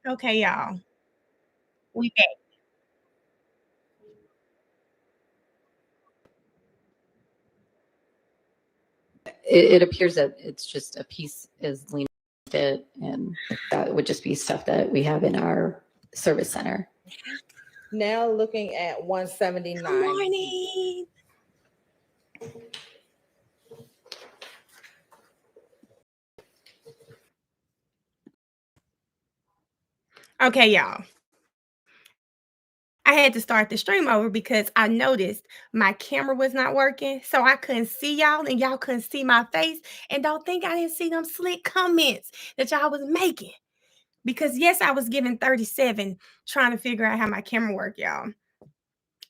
Okay, y'all. We back. It appears that it's just a piece is leaning fit, and that would just be stuff that we have in our service center. Now looking at 179. Good morning. Okay, y'all. I had to start the stream over because I noticed my camera was not working. So I couldn't see y'all and y'all couldn't see my face. And don't think I didn't see them slick comments that y'all was making. Because yes, I was giving 37 trying to figure out how my camera worked, y'all.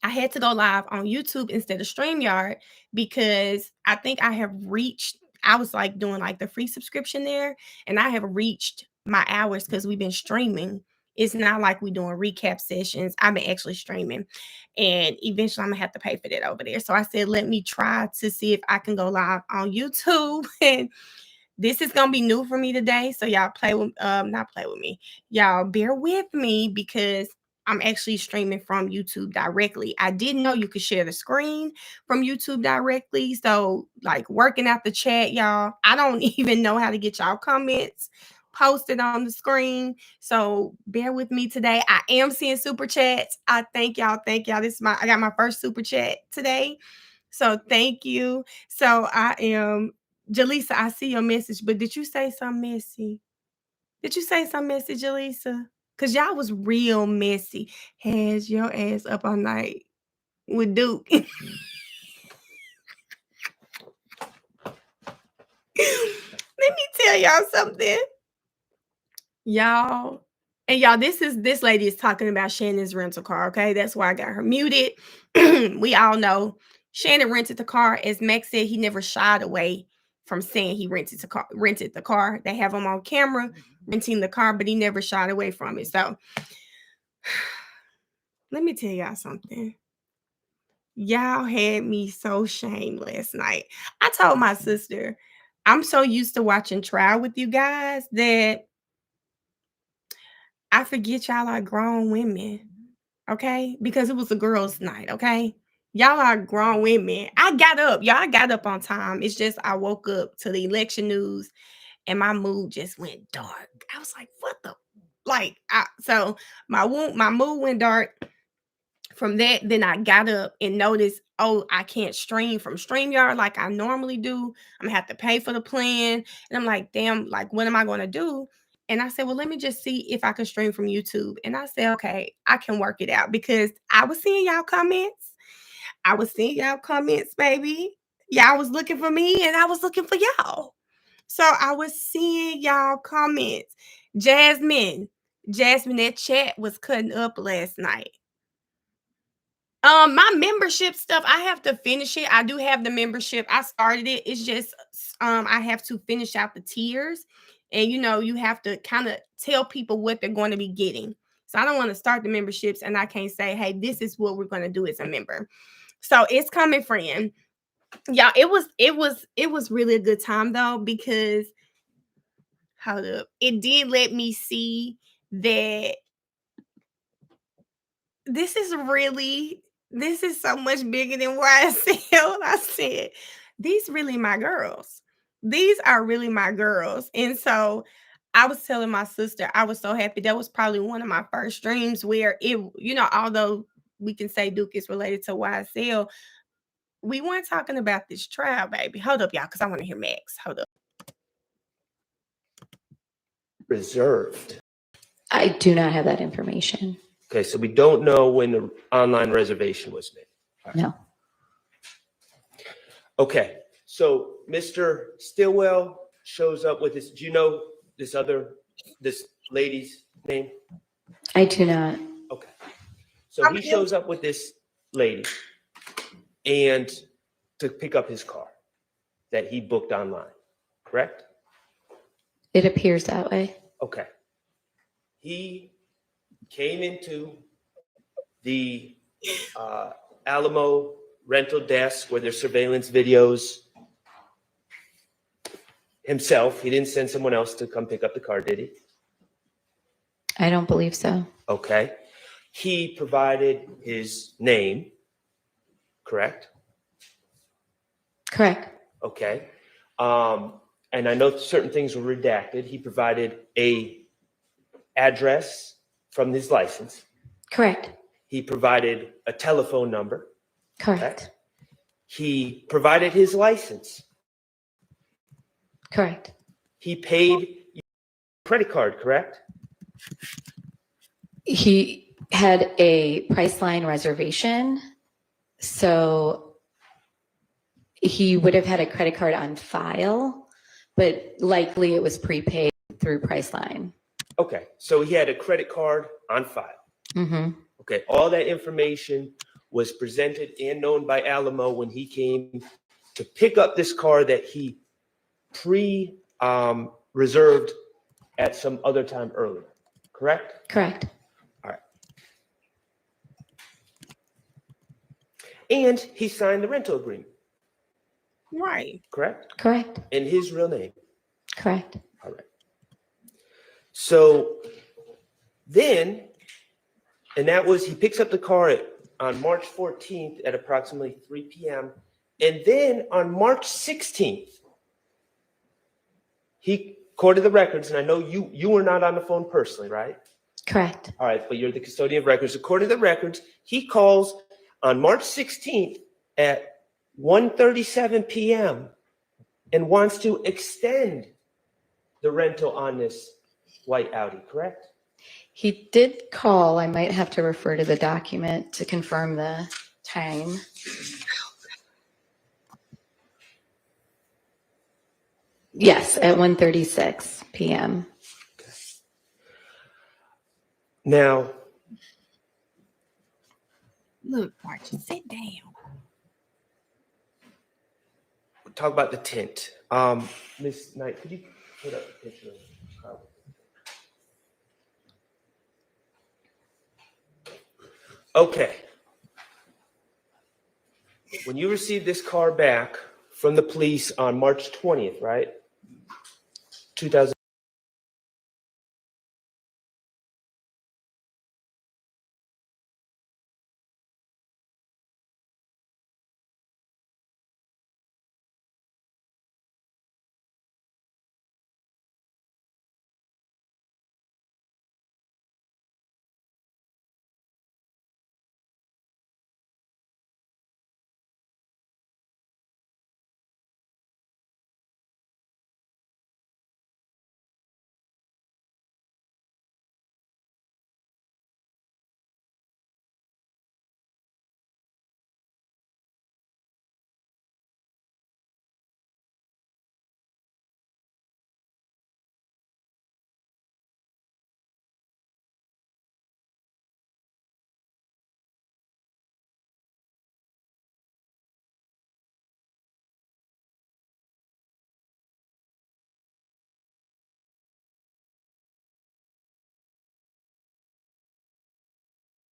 I had to go live on YouTube instead of StreamYard because I think I have reached, I was like doing like the free subscription there, and I have reached my hours because we've been streaming. It's not like we're doing recap sessions. I've been actually streaming, and eventually I'm gonna have to pay for that over there. So I said, let me try to see if I can go live on YouTube. And this is gonna be new for me today. So y'all play with not play with me. Y'all bear with me because I'm actually streaming from YouTube directly. I didn't know you could share the screen from YouTube directly. So, like working out the chat, y'all, I don't even know how to get y'all comments posted on the screen. So, bear with me today. I am seeing super chats. I thank y'all. Thank y'all. I got my first super chat today. So, thank you. So, I am Jaleesa, I see your message, but did you say something messy? Did you say something messy, Jaleesa? Because y'all was real messy. Has your ass up all night with Duke. Let me tell y'all something. Y'all, and y'all, this lady is talking about Shannon's rental car, okay? That's why I got her muted. We all know Shannon rented the car. As Max said, he never shied away from saying he rented the car. They have him on camera renting the car, but he never shied away from it. So let me tell y'all something. Y'all had me so shamed last night. I told my sister, I'm so used to watching trial with you guys that I forget y'all are grown women. Okay? Because it was a girls' night, okay? Y'all are grown women. I got up. Y'all got up on time. It's just I woke up to the election news and my mood just went dark. I was like, what the so my mood went dark. From that, then I got up and noticed, oh, I can't stream from StreamYard like I normally do. I'm gonna have to pay for the plan. And I'm like, damn, like, what am I gonna do? And I said, well, let me just see if I can stream from YouTube. And I said, okay, I can work it out because I was seeing y'all comments. I was seeing y'all comments, baby. Y'all was looking for me and I was looking for y'all. So I was seeing y'all comments. Jasmine, that chat was cutting up last night. My membership stuff, I have to finish it. I do have the membership. I started it. It's just I have to finish out the tiers. And you have to kind of tell people what they're going to be getting. So I don't want to start the memberships and I can't say, hey, this is what we're going to do as a member. So it's coming, friend. Yeah, it was really a good time though, because hold up. It did let me see that this is so much bigger than YSL. I said, these really my girls. These are really my girls. And so I was telling my sister, I was so happy. That was probably one of my first streams where although we can say Duke is related to YSL, we weren't talking about this trial, baby. Hold up, y'all, because I want to hear Max. Hold up. Reserved. I do not have that information. Okay, so we don't know when the online reservation was made. Right. No. Okay, so Mr. Stillwell shows up with this. Do you know this lady's name? I do not. Okay, so he shows up with this lady and to pick up his car that he booked online, correct? It appears that way. Okay. He came into the Alamo rental desk where there's surveillance videos himself. He didn't send someone else to come pick up the car, did he? I don't believe so. Okay. He provided his name, correct? Correct. Okay. And I know certain things were redacted. He provided a address from his license. Correct. He provided a telephone number. Correct. He provided his license. Correct. He paid your credit card, correct? He had a Priceline reservation, so he would have had a credit card on file, but likely it was prepaid through Priceline. Okay. So he had a credit card on file. Mm-hmm. Okay. All that information was presented and known by Alamo when he came to pick up this car that he reserved at some other time earlier, correct? Correct. All right. And he signed the rental agreement, Right. correct? Correct. In his real name. Correct. All right. So then, and that was, he picks up the car on March 14th at approximately 3 p.m. And then on March 16th, he, according to the records, and I know you were not on the phone personally, right? Correct. All right, but you're the custodian of records. According to the records, he calls on March 16th at 1:37 p.m. and wants to extend the rental on this white Audi, correct? He did call. I might have to refer to the document to confirm the time. Yes, at 1:36 p.m. Now, Look, Archie, sit down. we'll talk about the tint. Ms. Knight, could you put up a picture of Carl? Okay. When you received this car back from the police on March 20th, right? 2000.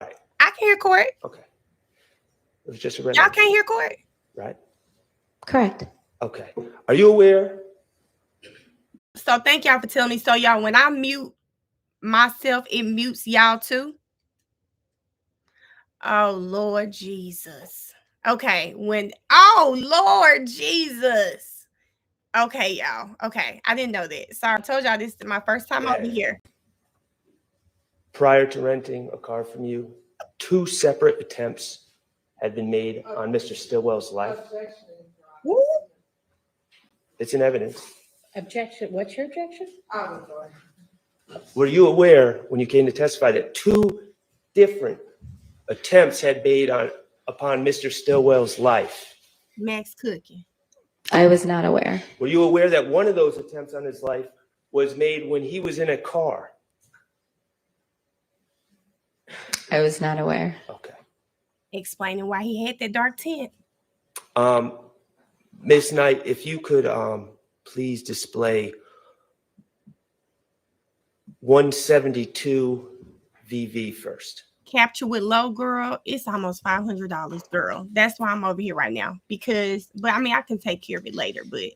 I can hear Court. Okay. It was just a red Y'all light, can't hear Court. right? Correct. Okay. Are you aware? So thank y'all for telling me. So y'all, when I mute myself, it mutes y'all too. Oh Lord Jesus. Okay. Oh Lord Jesus. Okay, y'all. Okay. I didn't know that. Sorry, I told y'all this is my first time over here. Prior to renting a car from you, 2 separate attempts had been made on Mr. Stillwell's life. Woo. It's in evidence. Objection, what's your objection? Were you aware when you came to testify that 2 different attempts had made upon Mr. Stillwell's life? Max cooking. I was not aware. Were you aware that one of those attempts on his life was made when he was in a car? I was not aware. Okay. Explaining why he had that dark tint. Ms. Knight, if you could please display 172 VV first. Capture with low, girl. It's almost $500, girl. That's why I'm over here right now. But I mean, I can take care of it later. But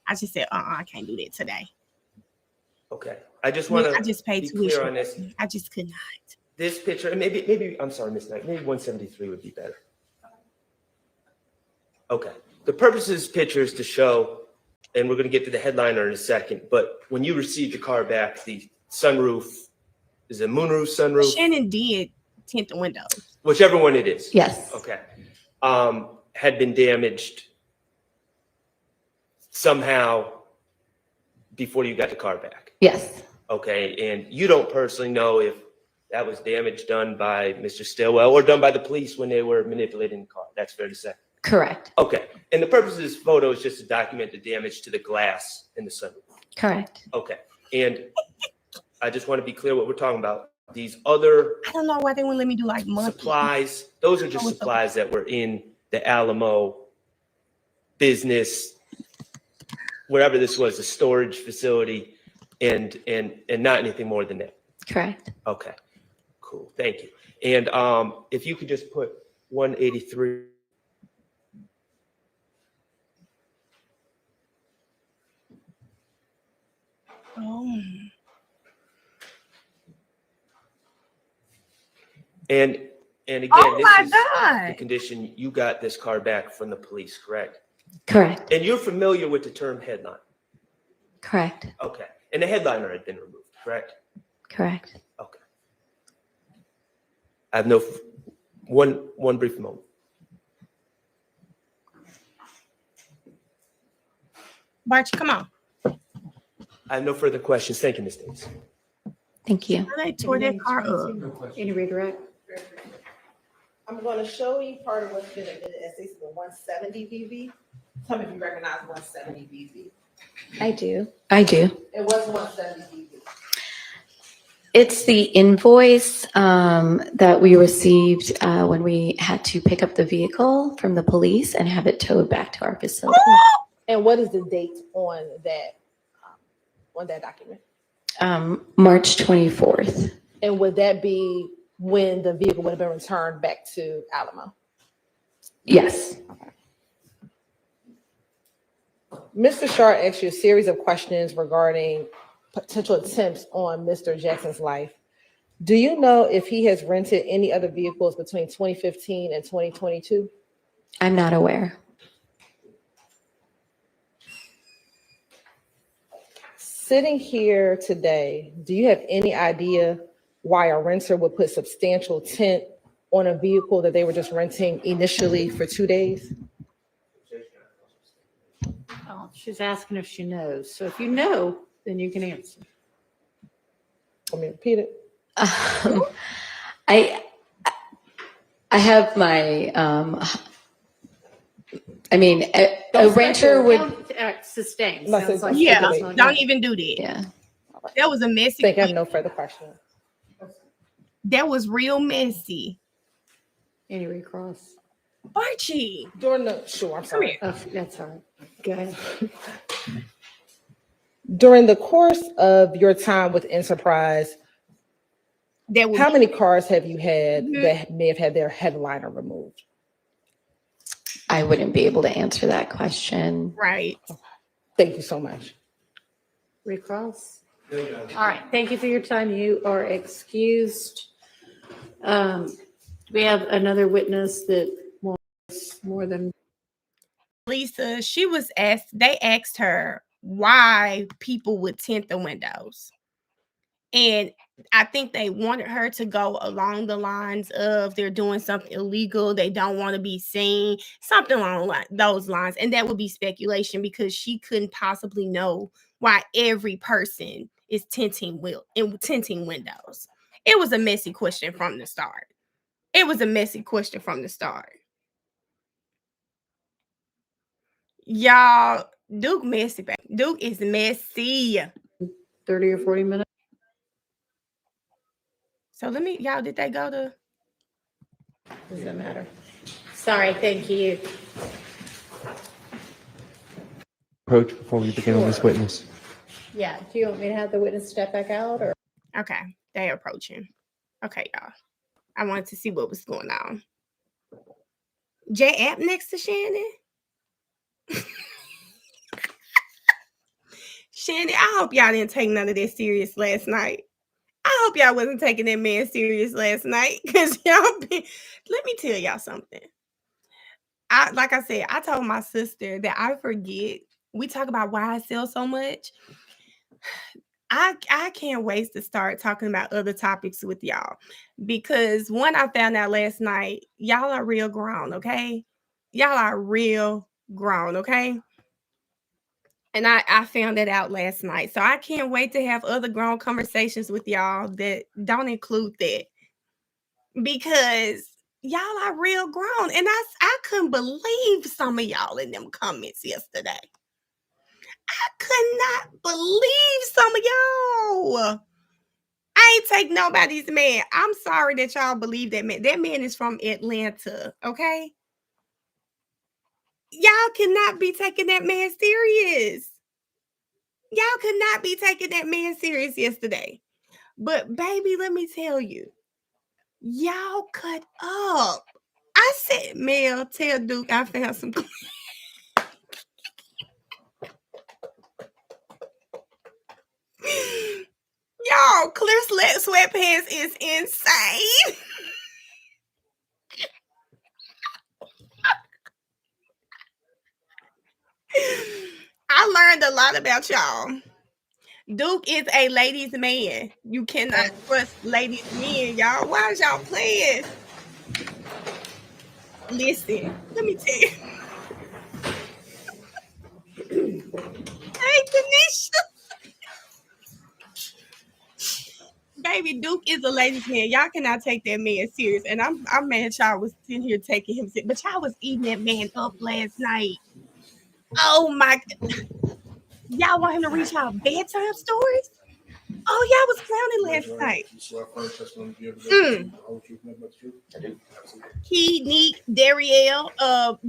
I just said, I can't do that today. Okay. I just want I to just paid be tuition. clear on this. I just could not. This picture, and maybe, I'm sorry, Ms. Knight, maybe 173 would be better. Okay. The purpose of this picture is to show, and we're going to get to the headliner in a second, but when you received your car back, the sunroof, is it moonroof, sunroof? Shannon did tint the windows. Whichever one it is. Yes. Okay. Had been damaged somehow before you got the car back. Yes. Okay. And you don't personally know if that was damage done by Mr. Stillwell or done by the police when they were manipulating the car. That's fair to say. Correct. Okay. And the purpose of this photo is just to document the damage to the glass in the sunroof. Correct. Okay. And I just want to be clear what we're talking about. These other I don't know why they wouldn't let me do like monthly. supplies, those are just supplies that were in the Alamo business, wherever this was, a storage facility, and not anything more than that. Correct. Okay, cool, thank you. And if you could just put 183. Oh. And again, Oh this my is the God. condition you got this car back from the police, correct? Correct. And you're familiar with the term headline? Correct. Okay. And the headliner had been removed, correct? Correct. Okay. I have one brief moment. Bart, come on. I have no further questions. Thank you, Ms. Davis. Thank you. They tore that car up. Any redirect? I'm going to show you part of what's been admitted as this is the 170 VV. Some of you recognize 170 VV. I do. I do. It was 170 VV. It's the invoice that we received when we had to pick up the vehicle from the police and have it towed back to our facility. And what is the date on that document? March 24th. And would that be when the vehicle would have been returned back to Alamo? Yes. Mr. Shar asked you a series of questions regarding potential attempts on Mr. Jackson's life. Do you know if he has rented any other vehicles between 2015 and 2022? I'm not aware. Sitting here today, do you have any idea why a renter would put substantial tint on a vehicle that they were just renting initially for 2 days? Oh, she's asking if she knows. So if you know, then you can answer. Let me repeat it. I have my, a renter would, Sustain. No, Sounds so- like Yeah, she doesn't don't know. even do that. yeah. That was a I messy. think I have no further questions. That was real messy. Any recross? Archie, During the come sorry. here. Oh, that's all right. Go ahead. During the course of your time with Enterprise, That was how many cars have you had Mhm. that may have had their headliner removed? I wouldn't be able to answer that question. right. Thank you so much. Recross? All right. Thank you for your time. You are excused. We have another witness that wants more than Lisa, they asked her why people would tint the windows. And I think they wanted her to go along the lines of they're doing something illegal. They don't want to be seen, something along those lines. And that would be speculation because she couldn't possibly know why every person is tinting windows. It was a messy question from the start. Y'all, Duke messy, baby. Duke is messy. 30 or 40 minutes. So y'all, did they go to? Doesn't matter. Sorry. Thank you. Approach before we begin on this witness. Yeah. Do you want me to have the witness step back out or? Okay, they approaching. Okay, y'all. I wanted to see what was going on. J App next to Shannon. Shandy, I hope y'all didn't take none of that serious last night. I hope y'all wasn't taking that man serious last night, because let me tell y'all something. Like I said, I told my sister that I forget. We talk about YSL so much. I can't wait to start talking about other topics with y'all, because one, I found out last night, y'all are real grown, okay? Y'all are real grown, okay? And I found that out last night. So I can't wait to have other grown conversations with y'all that don't include that, because y'all are real grown. And I couldn't believe some of y'all in them comments yesterday. I could not believe some of y'all. I ain't take nobody's man. I'm sorry that y'all believe that man. That man is from Atlanta, okay? Y'all cannot be taking that man serious. Y'all could not be taking that man serious yesterday. But baby, let me tell you, y'all cut up. I said, Mel, tell Duke I found some. Y'all, clear sweatpants is insane. I learned a lot about y'all. Duke is a ladies' man. You cannot trust ladies' men, y'all. Why is y'all playing? Listen, let me tell you. Hey, Tanisha. Baby, Duke is a ladies' man. Y'all cannot take that man serious. And I'm mad y'all was sitting here taking him serious. But y'all was eating that man up last night. Oh my. Y'all want him to reach y'all bedtime stories? Oh, y'all was clowning last night. Key, Neek, Darielle,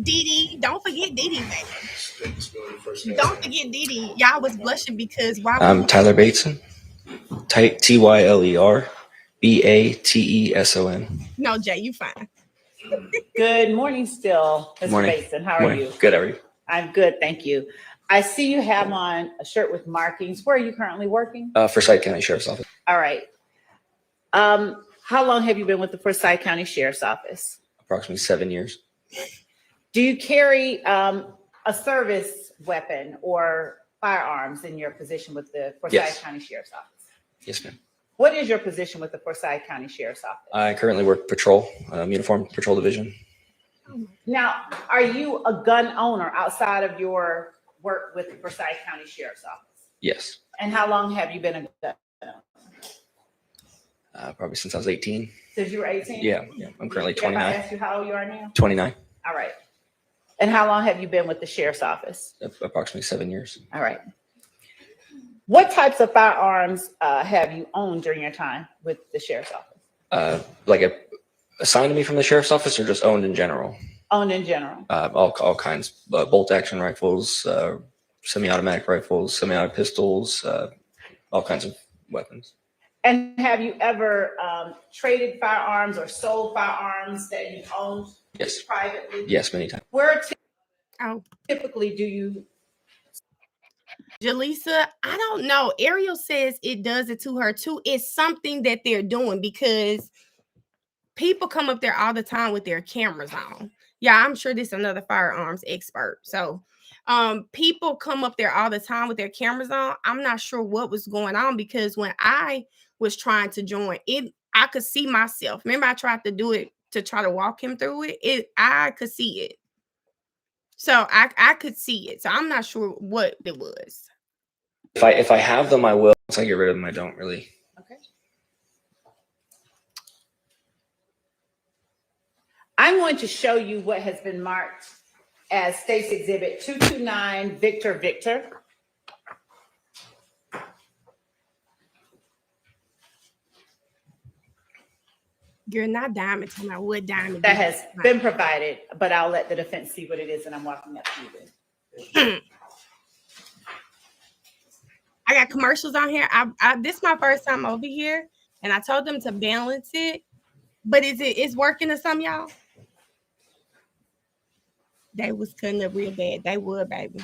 Didi. Don't forget Didi, baby. Don't forget Didi. Y'all was blushing because why? I'm Tyler Bateson. TYLER BATESON. No, Jay, you fine. Good morning still, Mr. Morning. Bateson. How are Morning. you? Good, how are you? I'm good, thank you. I see you have on a shirt with markings. Where are you currently working? Forsyth County Sheriff's Office. All right. How long have you been with the Forsyth County Sheriff's Office? Approximately 7 years. Do you carry a service weapon or firearms in your position with the Forsyth Yes. County Sheriff's Office? Yes, ma'am. What is your position with the Forsyth County Sheriff's Office? I currently work patrol, uniform patrol division. Now, are you a gun owner outside of your work with the Forsyth County Sheriff's Office? Yes. And how long have you been a gun owner? Probably since I was 18. Since you were 18? Yeah. I'm currently If I 29. ask you how old you are now? 29. All right. And how long have you been with the Sheriff's Office? Approximately 7 years. All right. What types of firearms have you owned during your time with the Sheriff's Office? Assigned to me from the Sheriff's Office, or just owned in general? Owned in general. All kinds. Bolt action rifles, semi-automatic rifles, semi-automatic pistols, all kinds of weapons. And have you ever traded firearms or sold firearms that you owned? Yes. Privately? Yes, many times. Where Oh, typically do you? Jaleesa, I don't know. Ariel says it does it to her too. It's something that they're doing, because people come up there all the time with their cameras on. Yeah, I'm sure this is another firearms expert. So people come up there all the time with their cameras on. I'm not sure what was going on, because when I was trying to join it, I could see myself. Remember, I tried to do it to try to walk him through it. I could see it. So I could see it. So I'm not sure what it was. If I have them, I will. Once I get rid of them, I don't really. Okay. I'm going to show you what has been marked as State's Exhibit 229 Victor Victor. You're not diamond. Tell me what diamond That has been provided, but I'll let the defense see what it is, and I'm walking up to you then. I got commercials on here. This is my first time over here, and I told them to balance it. But it's working to some y'all? They was cutting up real bad. They would, baby.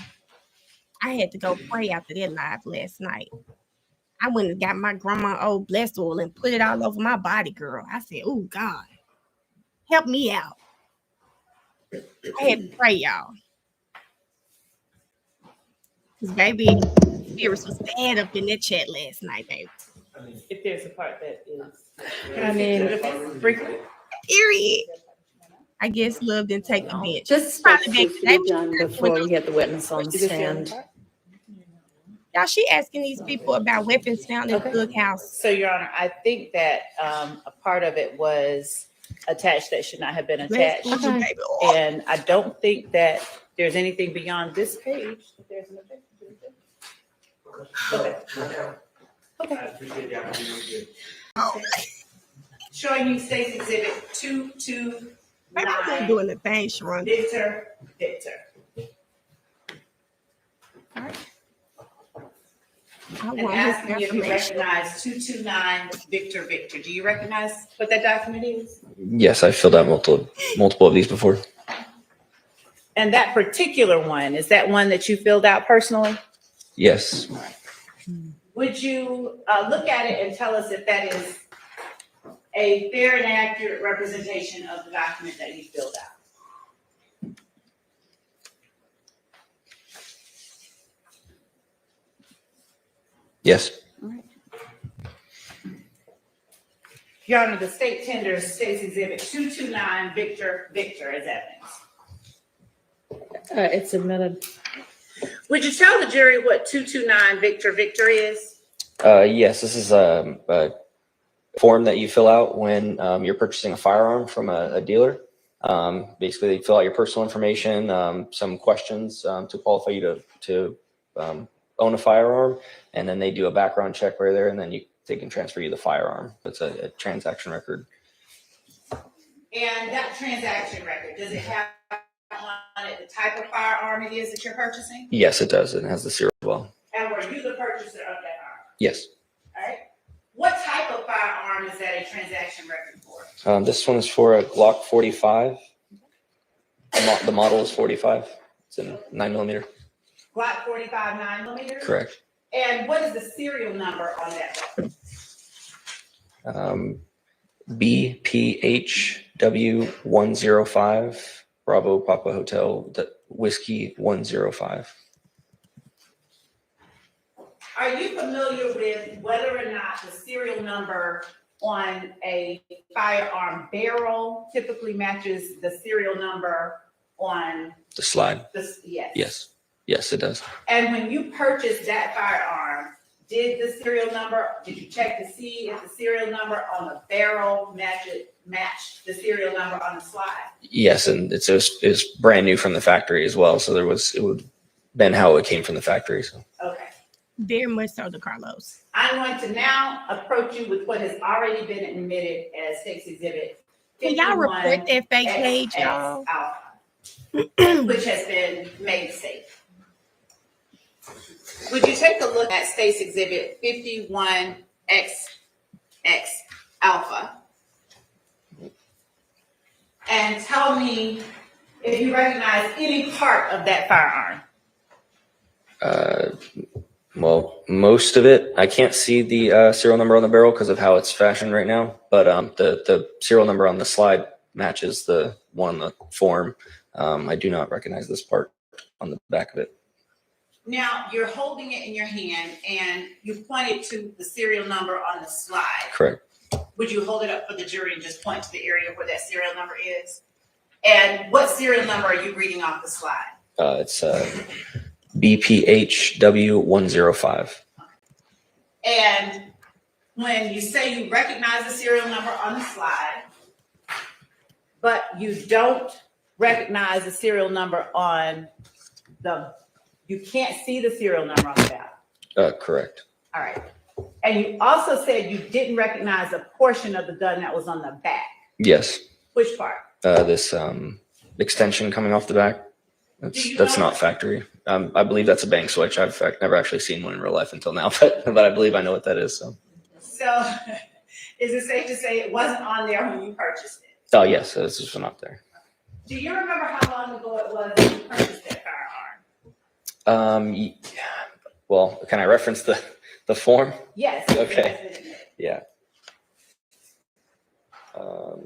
I had to go pray after that live last night. I went and got my grandma old blessed oil and put it all over my body, girl. I said, "Oh God, help me out." I had to pray, y'all, because baby, spirits was bad up in that chat last night, baby. If there's a part that is. I mean, Briefly. Period. I guess love didn't take the bench. Just Probably steps back to today. be done before we get the witness on Is this the only stand. part? Y'all, she asking these people about weapons found in Okay. the Cook house. So, Your Honor, I think that a part of it was attached that should not have been attached. Blessed oil, baby. Oh, And I don't think that there's anything beyond this page. There's an objection. Okay. I appreciate the opportunity. Showing you State's Exhibit baby, I'm 229, doing the thing, Sharon. Victor. I And want asking his if you information. recognize 229 Victor. Do you recognize what that document is? Yes, I've filled out multiple of these before. And that particular one, is that one that you filled out personally? Yes. Would you look at it and tell us if that is a fair and accurate representation of the document that you filled out? Yes. Your Honor, the state tenders State's Exhibit 229 Victor as evidence. It's admitted. Would you tell the jury what 229 Victor is? Yes, this is a form that you fill out when you're purchasing a firearm from a dealer. Basically, they fill out your personal information, some questions to qualify you to own a firearm, and then they do a background check right there, and then they can transfer you the firearm. It's a transaction record. And that transaction record, does it have on it the type of firearm it is that you're purchasing? Yes, it does. It has the serial as well. And were you the purchaser of that firearm? Yes. All right. What type of firearm is that a transaction record for? This one is for a Glock 45. The model is 45. It's in 9mm. Glock 45 9mm? Correct. And what is the serial number on that weapon? BPHW105 Bravo Papa Hotel Whiskey 105. Are you familiar with whether or not the serial number on a firearm barrel typically matches the serial number on The slide. this? Yes. Yes. Yes, it does. And when you purchased that firearm, did you check to see if the serial number on the barrel matched the serial number on the slide? Yes, and it was brand new from the factory as well. So it would been how it came from the factory. So. Okay. Very much so, to Carlos. I'm going to now approach you with what has already been admitted as State's Exhibit. Can y'all report that fake page, XX y'all? Alpha, which has been made safe. Would you take a look at State's Exhibit 51XX Alpha and tell me if you recognize any part of that firearm? Well, most of it, I can't see the serial number on the barrel because of how it's fashioned right now. But the serial number on the slide matches the one on the form. I do not recognize this part on the back of it. Now, you're holding it in your hand and you pointed to the serial number on the slide. Correct. Would you hold it up for the jury and just point to the area where that serial number is? And what serial number are you reading off the slide? It's BPHW105. And when you say you recognize the serial number on the slide, but you don't recognize the serial number on you can't see the serial number on the back. Correct. All right. And you also said you didn't recognize a portion of the gun that was on the back. Yes. Which part? This extension coming off the back. That's not factory. I believe that's a bank switch. I've never actually seen one in real life until now, but I believe I know what that is. So is it safe to say it wasn't on there when you purchased it? Oh yes, this is one up there. Do you remember how long ago it was when you purchased that firearm? Well, can I reference the form? Yes. Okay. Yeah. Well,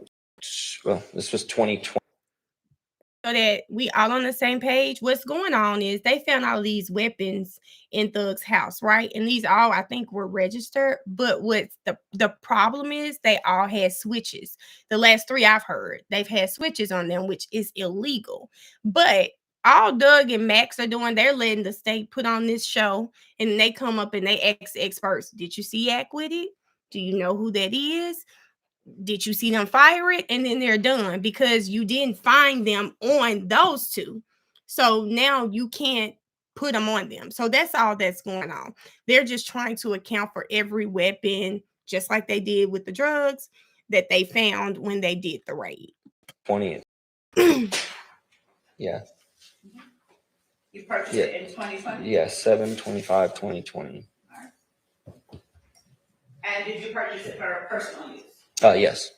this was 2020. So that we all on the same page. What's going on is they found all these weapons in Thug's house, right? And these all I think were registered. But what's the problem is they all had switches. The last three I've heard, they've had switches on them, which is illegal. But all Doug and Max are doing, they're letting the state put on this show, and they come up and they ask experts, did you see Yak with it? Do you know who that is? Did you see them fire it? And then they're done because you didn't find them on those two. So now you can't put them on them. So that's all that's going on. They're just trying to account for every weapon, just like they did with the drugs that they found when they did the raid. 20. Yeah. You purchased it in 2020? Yeah, 7/25/2020. And did you purchase it for personal use? Yes.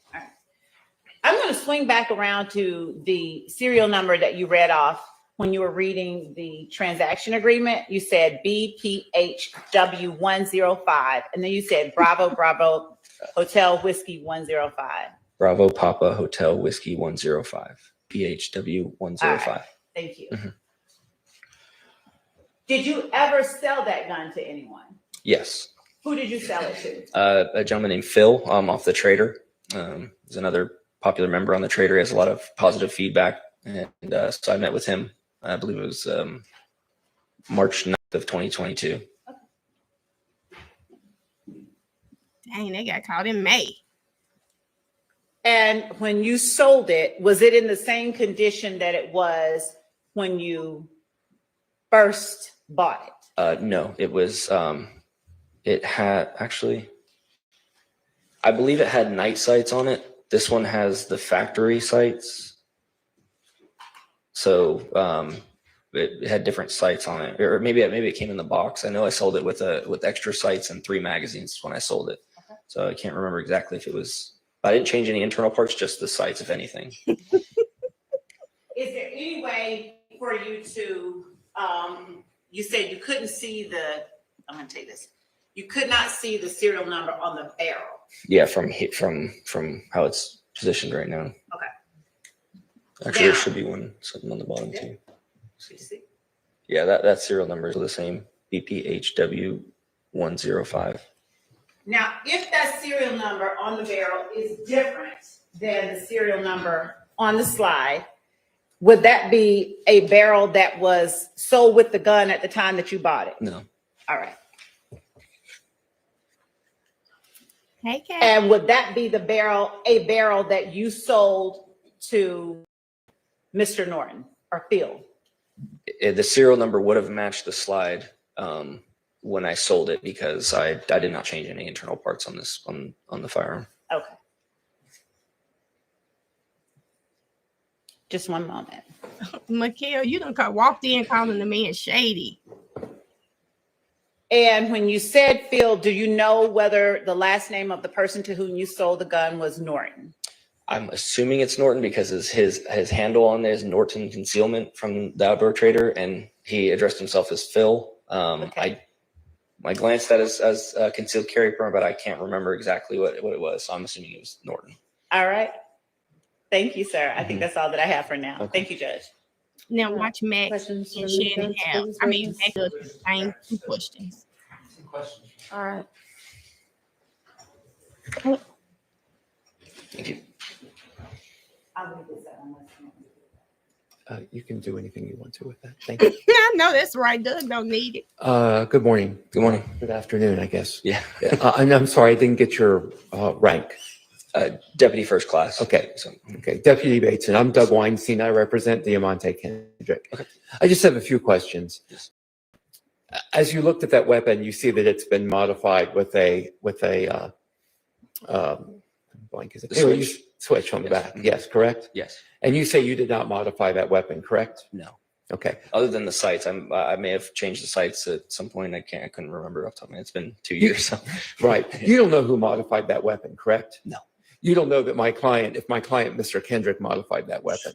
I'm going to swing back around to the serial number that you read off when you were reading the transaction agreement. You said BPHW105, and then you said Bravo Bravo Hotel Whiskey 105. Bravo Papa Hotel Whiskey 105. PHW 105. Right. Thank you. Mhm. Did you ever sell that gun to anyone? Yes. Who did you sell it to? A gentleman named Phil off the Trader. He's another popular member on the Trader. He has a lot of positive feedback. And so I met with him, I believe it was March 9th of 2022. Dang, they got caught in May. And when you sold it, was it in the same condition that it was when you first bought it? No, it was, it had actually, I believe it had night sights on it. This one has the factory sights. So it had different sights on it, or maybe it came in the box. I know I sold it with extra sights and 3 magazines when I sold it. Okay. So I can't remember exactly if it was, I didn't change any internal parts, just the sights, if anything. Is there any way for you to, you said you couldn't see I'm going to take this. You could not see the serial number on the barrel. Yeah, from how it's positioned right now. Okay. Actually, there should be something on the bottom too. See? Yeah, that serial number is the same. BPHW 105. Now, if that serial number on the barrel is different than the serial number on the slide, would that be a barrel that was sold with the gun at the time that you bought it? No. All right. Hey, Kat. And would that be a barrel that you sold to Mr. Norton or Phil? The serial number would have matched the slide when I sold it because I did not change any internal parts on this on the firearm. Okay. Just one moment. Mikhail, you done walked in calling the man shady. And when you said Phil, do you know whether the last name of the person to whom you sold the gun was Norton? I'm assuming it's Norton because his handle on there is Norton Concealment from the Outdoor Trader, and he addressed himself as Phil. Okay. I glanced at as a concealed carry permit, but I can't remember exactly what it was. So I'm assuming it was Norton. All right. Thank you, sir. I think that's all that I have for now. Okay. Thank you, Judge. Now watch Max Questions and from the Shannon judge, have. please, I mean, witness? Max does the same 2 questions. All right. Thank you. I'll leave this at one. You can do anything you want to with that. Thank you. I know that's right. Doug don't need it. Good morning. Good morning. Good afternoon, I guess. Yeah. I'm sorry, I didn't get your rank. Deputy First Class. Okay. So, Okay, Deputy Bateson. I'm Doug Weinstein. I represent Diamante Kendrick. Okay. I just have a few questions. Yes. As you looked at that weapon, you see that it's been modified with a blank is it? The Anyway, switch. switch on the Yes. back. Yes, correct? yes. And you say you did not modify that weapon, correct? No. Okay. Other than the sights, I may have changed the sights at some point. I couldn't remember off the top of my head. It's been 2 years. So. Right. You don't know who modified that weapon, correct? No. You don't know that if my client, Mr. Kendrick, modified that weapon.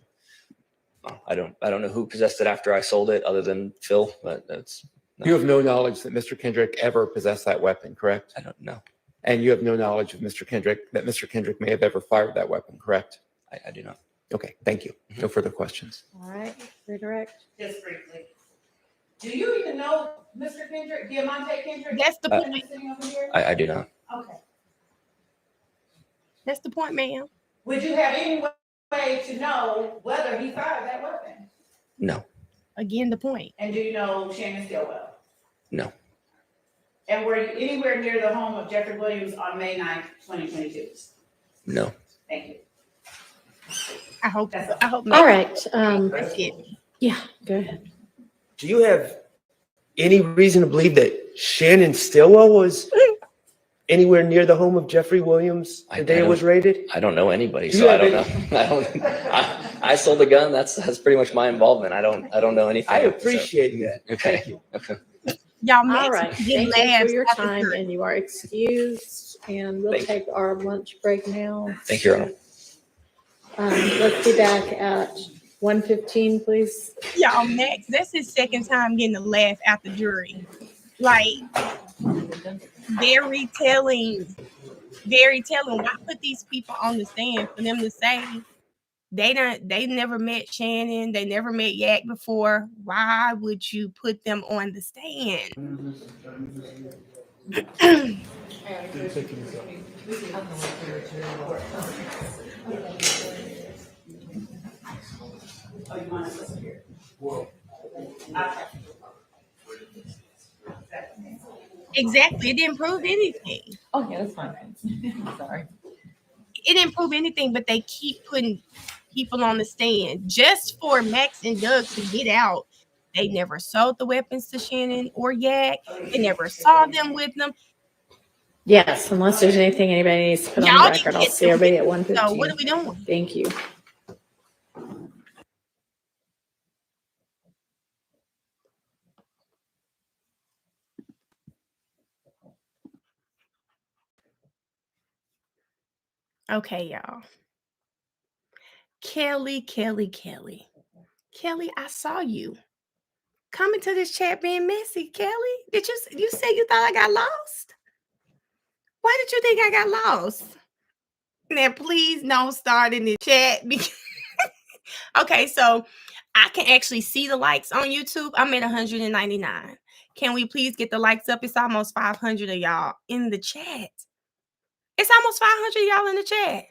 I don't know who possessed it after I sold it other than Phil, but that's, no. You have no knowledge that Mr. Kendrick ever possessed that weapon, correct? I don't know. And you have no knowledge of Mr. Kendrick, that Mr. Kendrick may have ever fired that weapon, correct? I do not. Okay, thank you. No further questions. All right, redirect. Just briefly. Do you even know Mr. Kendrick, Diamante Kendrick? That's the point. Sitting over here? I do not. Okay. That's the point, ma'am. Would you have any way to know whether he fired that weapon? No. Again, the point. And do you know Shannon Stillwell? No. And were you anywhere near the home of Jeffrey Williams on May 9th, 2022? No. Thank you. I hope. All right, That's it. yeah, go ahead. Do you have any reason to believe that Shannon Stillwell was anywhere near the home of Jeffrey Williams the day it was raided? I don't know anybody, Do so you I don't have know. I sold the gun. That's pretty much my involvement. I don't know anything. I appreciate that. Okay. Thank you. Okay. Y'all All make right, some thank good you for laughs your after time, church. and you are excused, and we'll Thank you. take our lunch break now. Thank you, Your Honor. Let's be back at 1:15, please. Y'all, Max, that's his second time getting a laugh at the jury. Like, very telling. Very telling. Why put these people on the stand for them to say they never met Shannon, they never met Yak before? Why would you put them on the stand? Oh, you want us to sit here? Exactly. It didn't prove anything. Oh, yeah, that's fine. Sorry. It didn't prove anything, but they keep putting people on the stand just for Max and Doug to get out. They never sold the weapons to Shannon or Yak. They never saw them with them. Yes, unless there's anything anybody needs to put on Y'all the didn't record, I'll get see them everybody at with them, so what are 1:15. we doing? Thank you. Okay, y'all. Kelly, I saw you coming to this chat being messy. Kelly, did you say you thought I got lost? Why did you think I got lost? Now, please don't start in the chat. Okay, so I can actually see the likes on YouTube. I'm at 199. Can we please get the likes up? It's almost 500 of y'all in the chat. It's almost 500 of y'all in the chat.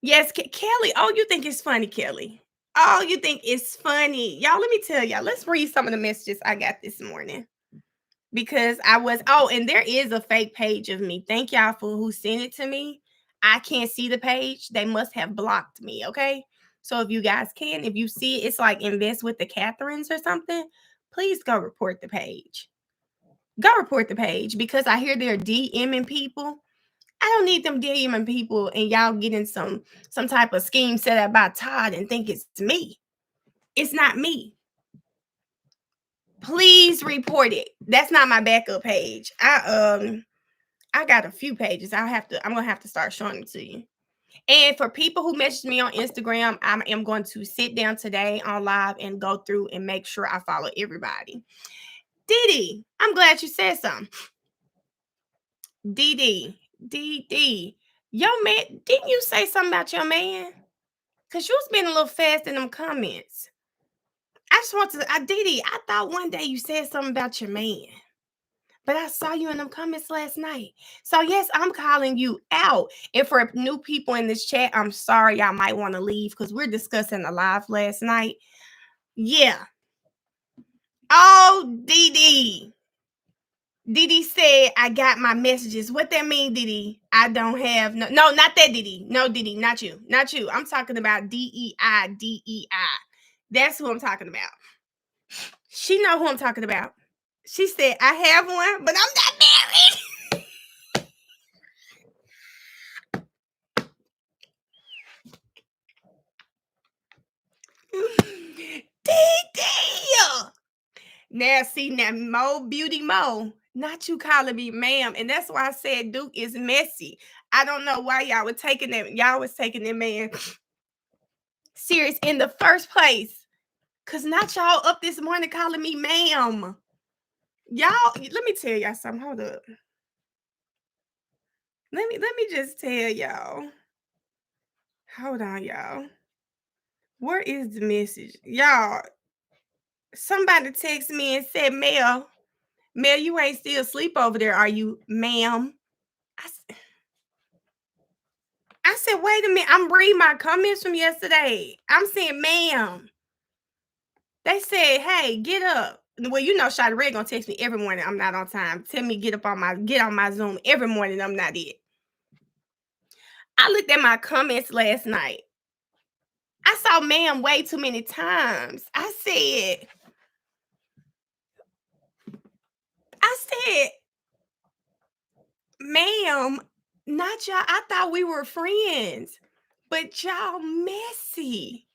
Yes, Kelly. Oh, you think it's funny, Kelly? Oh, you think it's funny. Y'all, let me tell y'all. Let's read some of the messages I got this morning. Because and there is a fake page of me. Thank y'all for who sent it to me. I can't see the page. They must have blocked me, okay? So if you guys can, if you see it's like Invest with the Catherines or something, please go report the page. Go report the page because I hear they're DMing people. I don't need them DMing people and y'all getting some type of scheme set up by Todd and think it's me. It's not me. Please report it. That's not my backup page. I got a few pages. I'm gonna have to start showing them to you. And for people who message me on Instagram, I am going to sit down today on live and go through and make sure I follow everybody. Didi, I'm glad you said something. Didi, your man, didn't you say something about your man? Because you was being a little fast in them comments. I just want to, Didi, I thought one day you said something about your man. But I saw you in them comments last night. So yes, I'm calling you out. And for new people in this chat, I'm sorry y'all might want to leave because we're discussing the live last night. Yeah. Oh, Didi. Didi said, I got my messages. What that mean, Didi? I don't have no, not that Didi. No, Didi, not you. Not you. I'm talking about DEI. That's who I'm talking about. She know who I'm talking about. She said, I have one, but I'm not married. DD. Now, see, Mo Beauty Mo, not you calling me ma'am. And that's why I said Duke is messy. I don't know why y'all was taking that man serious in the first place. Cause not y'all up this morning calling me ma'am. Y'all, let me tell y'all something. Hold up. Let me just tell y'all. Hold on, y'all. Where is the message? Y'all, somebody text me and said, Mel, you ain't still asleep over there, are you, ma'am? I said, wait a minute. I'm reading my comments from yesterday. I'm saying, ma'am. They said, hey, get up. Well, you know, Shotty Red gonna text me every morning. I'm not on time. Tell me get on my Zoom every morning. I'm not it. I looked at my comments last night. I saw ma'am way too many times. I said, ma'am, not y'all. I thought we were friends, but y'all messy.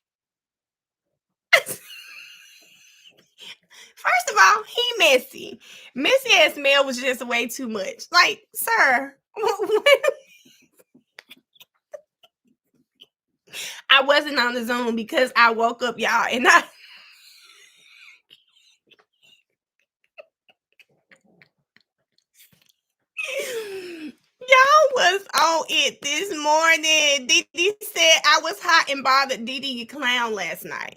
First of all, he messy. Messy ass Mel was just way too much. Like, sir, I wasn't on the Zoom because I woke up, y'all, and y'all was on it this morning. Didi said I was hot and bothered. Didi, you clown last night.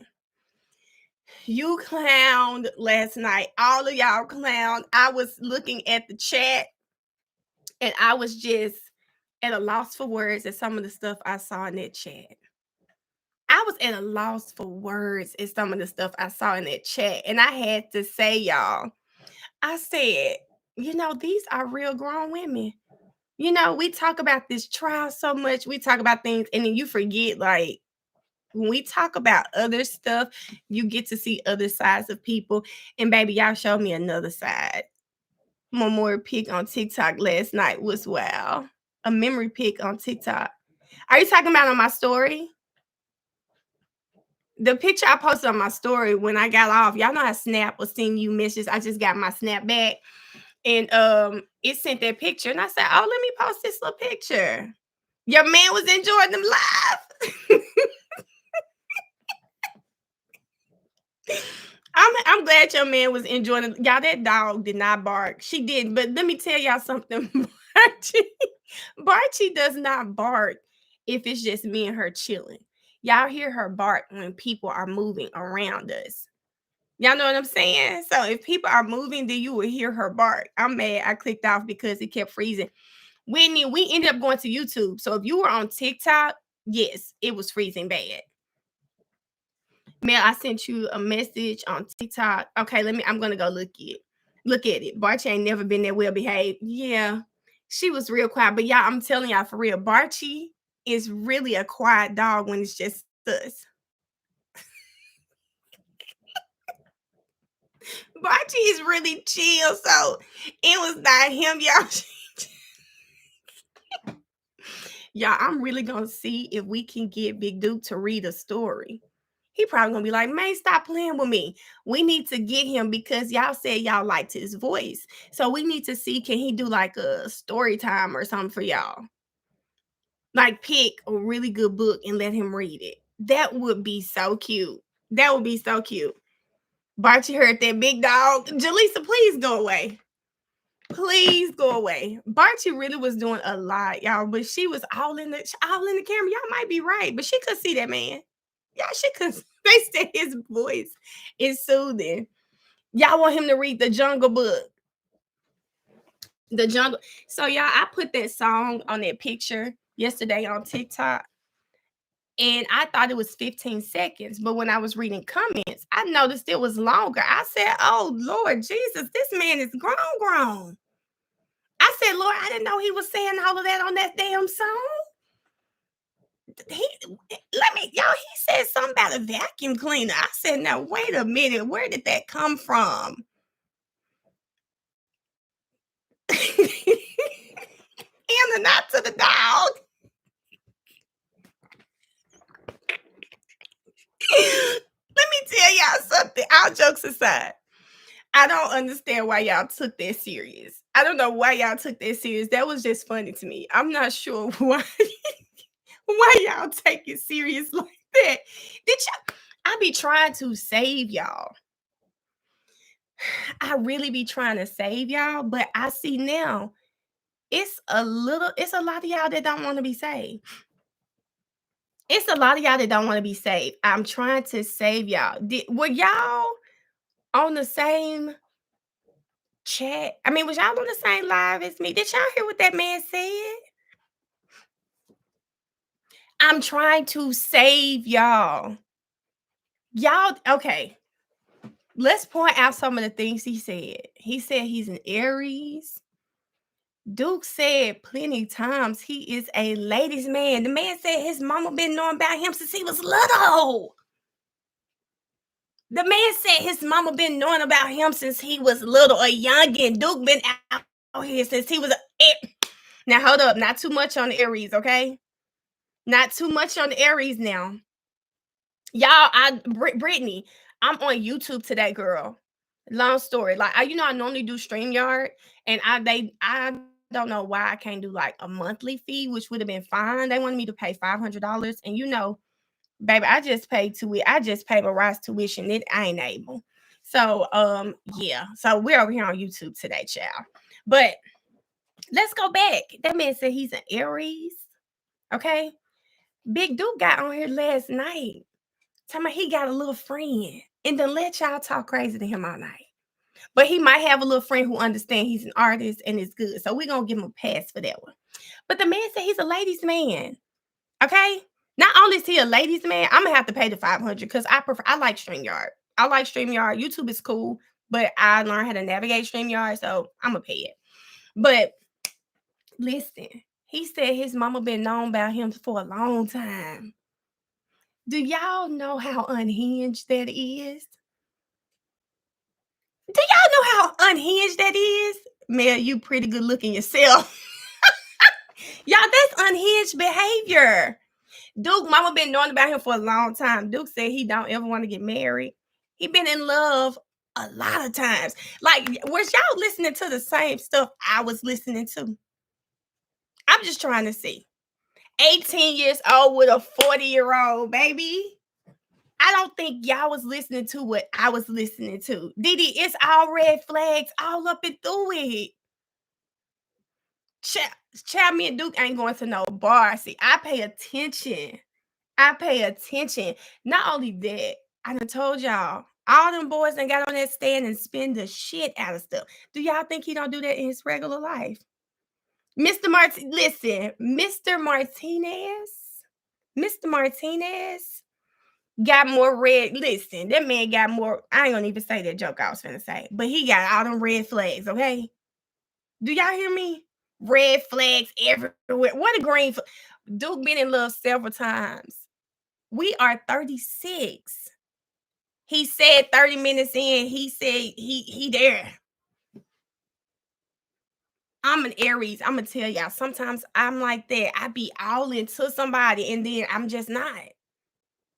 You clowned last night. All of y'all clowned. I was looking at the chat and I was just at a loss for words at some of the stuff I saw in that chat. I was at a loss for words at some of the stuff I saw in that chat. And I had to say, y'all, I said, you know, these are real grown women. You know, we talk about this trial so much. We talk about things and then you forget, like, when we talk about other stuff, you get to see other sides of people. And baby, y'all showed me another side. Memorial pic on TikTok last night was wow. A memory pic on TikTok. Are you talking about on my story? The picture I posted on my story when I got off, y'all know how Snap was sending you messages. I just got my Snap back. And it sent that picture. And I said, oh, let me post this little picture. Your man was enjoying them live. I'm glad your man was enjoying it. Y'all, that dog did not bark. She did, but let me tell y'all something. Barchi does not bark if it's just me and her chilling. Y'all hear her bark when people are moving around us. Y'all know what I'm saying? So if people are moving, then you will hear her bark. I'm mad. I clicked off because it kept freezing. Whitney, we ended up going to YouTube. So if you were on TikTok, yes, it was freezing bad. Mel, I sent you a message on TikTok. Okay, I'm gonna go look at it. Barchi ain't never been that well behaved. Yeah, she was real quiet. But y'all, I'm telling y'all for real, Barchi is really a quiet dog when it's just us. Barchi is really chill, so it was not him, y'all. Y'all, I'm really gonna see if we can get Big Duke to read a story. He probably gonna be like, man, stop playing with me. We need to get him because y'all said y'all liked his voice. So we need to see, can he do like a story time or something for y'all? Like pick a really good book and let him read it. That would be so cute. That would be so cute. Barchi heard that big dog. Jaleesa, please go away. Please go away. Barchi really was doing a lot, y'all, but she was all in the camera. Y'all might be right, but she could see that man. Y'all, she could. They said his voice is soothing. Y'all want him to read the Jungle Book. The Jungle. So, y'all, I put that song on that picture yesterday on TikTok. And I thought it was 15 seconds. But when I was reading comments, I noticed it was longer. I said, oh, Lord Jesus, this man is grown. I said, Lord, I didn't know he was saying all of that on that damn song. He said something about a vacuum cleaner. I said, now, wait a minute. Where did that come from? And not to the dog. Let me tell y'all something. All jokes aside, I don't understand why y'all took that serious. I don't know why y'all took that serious. That was just funny to me. I'm not sure why y'all take it serious like that. Did y'all? I be trying to save y'all. I really be trying to save y'all, but I see now it's a lot of y'all that don't want to be saved. It's a lot of y'all that don't want to be saved. I'm trying to save y'all. Were y'all on the same chat? I mean, was y'all on the same live as me? Did y'all hear what that man said? I'm trying to save y'all. Y'all, okay. Let's point out some of the things he said. He said he's an Aries. Duke said plenty times he is a ladies' man. The man said his mama been knowing about him since he was little. The man said his mama been knowing about him since he was little, a youngin'. Duke been out here since he was Now hold up, not too much on the Aries, okay? Not too much on the Aries now. Y'all, Brittany, I'm on YouTube today, girl. Long story. Like I normally do StreamYard, and I don't know why I can't do like a monthly fee, which would have been fine. They wanted me to pay $500, and baby, I just paid Mariah's tuition. I ain't able. So yeah. So we're over here on YouTube today, child. But let's go back. That man said he's an Aries. Okay. Big Duke got on here last night. Talking about he got a little friend. And then let y'all talk crazy to him all night. But he might have a little friend who understands he's an artist and it's good. So we're going to give him a pass for that one. But the man said he's a ladies' man. Okay? Not only is he a ladies' man, I'm going to have to pay the $500 because I like StreamYard. I like StreamYard. YouTube is cool, but I learned how to navigate StreamYard, so I'm going to pay it. But listen, he said his mama been known about him for a long time. Do y'all know how unhinged that is? Do y'all know how unhinged that is? Mel, you pretty good looking yourself. Y'all, that's unhinged behavior. Duke mama been knowing about him for a long time. Duke said he don't ever want to get married. He been in love a lot of times. Like, was y'all listening to the same stuff I was listening to? I'm just trying to see. 18 years old with a 40-year-old, baby. I don't think y'all was listening to what I was listening to. Didi, it's all red flags all up and through it. Child, me and Duke ain't going to no bar. See, I pay attention. Not only that, I done told y'all, all them boys done got on that stand and spend the shit out of stuff. Do y'all think he don't do that in his regular life? Mr. Martinez got more red. Listen, that man got more. I ain't gonna even say that joke I was finna say, but he got all them red flags, okay? Do y'all hear me? Red flags everywhere. What a green flag. Duke been in love several times. We are 36. He said 30 minutes in, he said he there. I'm an Aries. I'm gonna tell y'all. Sometimes I'm like that. I be all into somebody and then I'm just not.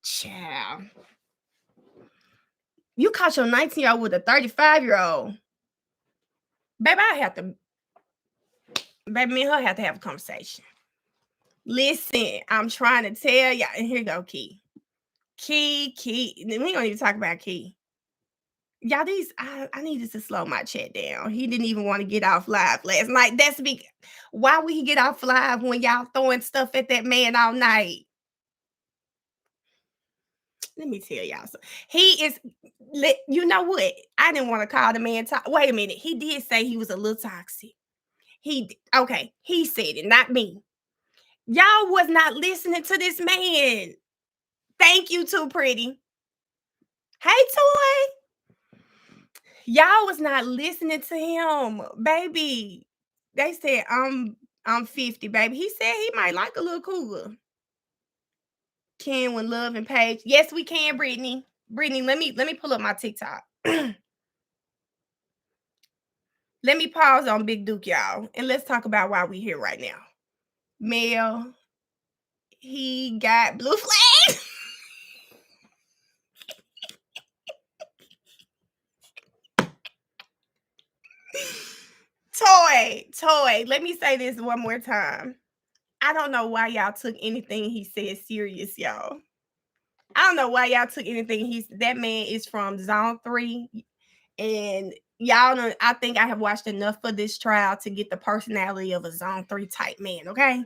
Child. You caught your 19-year-old with a 35-year-old. Baby, me and her have to have a conversation. Listen, I'm trying to tell y'all. And here go Key. Key. We ain't gonna even talk about Key. Y'all, I needed to slow my chat down. He didn't even want to get off live last night. That's big. Why would he get off live when y'all throwing stuff at that man all night? Let me tell y'all something. He is, you know what? I didn't want to call the man. Wait a minute. He did say he was a little toxic. Okay. He said it, not me. Y'all was not listening to this man. Thank you, Too Pretty. Hey, Toy. Y'all was not listening to him, baby. They said I'm 50, baby. He said he might like a little cougar. Can with love and Paige. Yes, we can, Brittany. Brittany, let me pull up my TikTok. Let me pause on Big Duke, y'all, and let's talk about why we here right now. Mel, he got blue flags. Okay, Toy, let me say this one more time. I don't know why y'all took anything he said serious, y'all. I don't know why y'all took anything that man is from Zone 3. And y'all know, I think I have watched enough for this trial to get the personality of a Zone 3 type man, okay?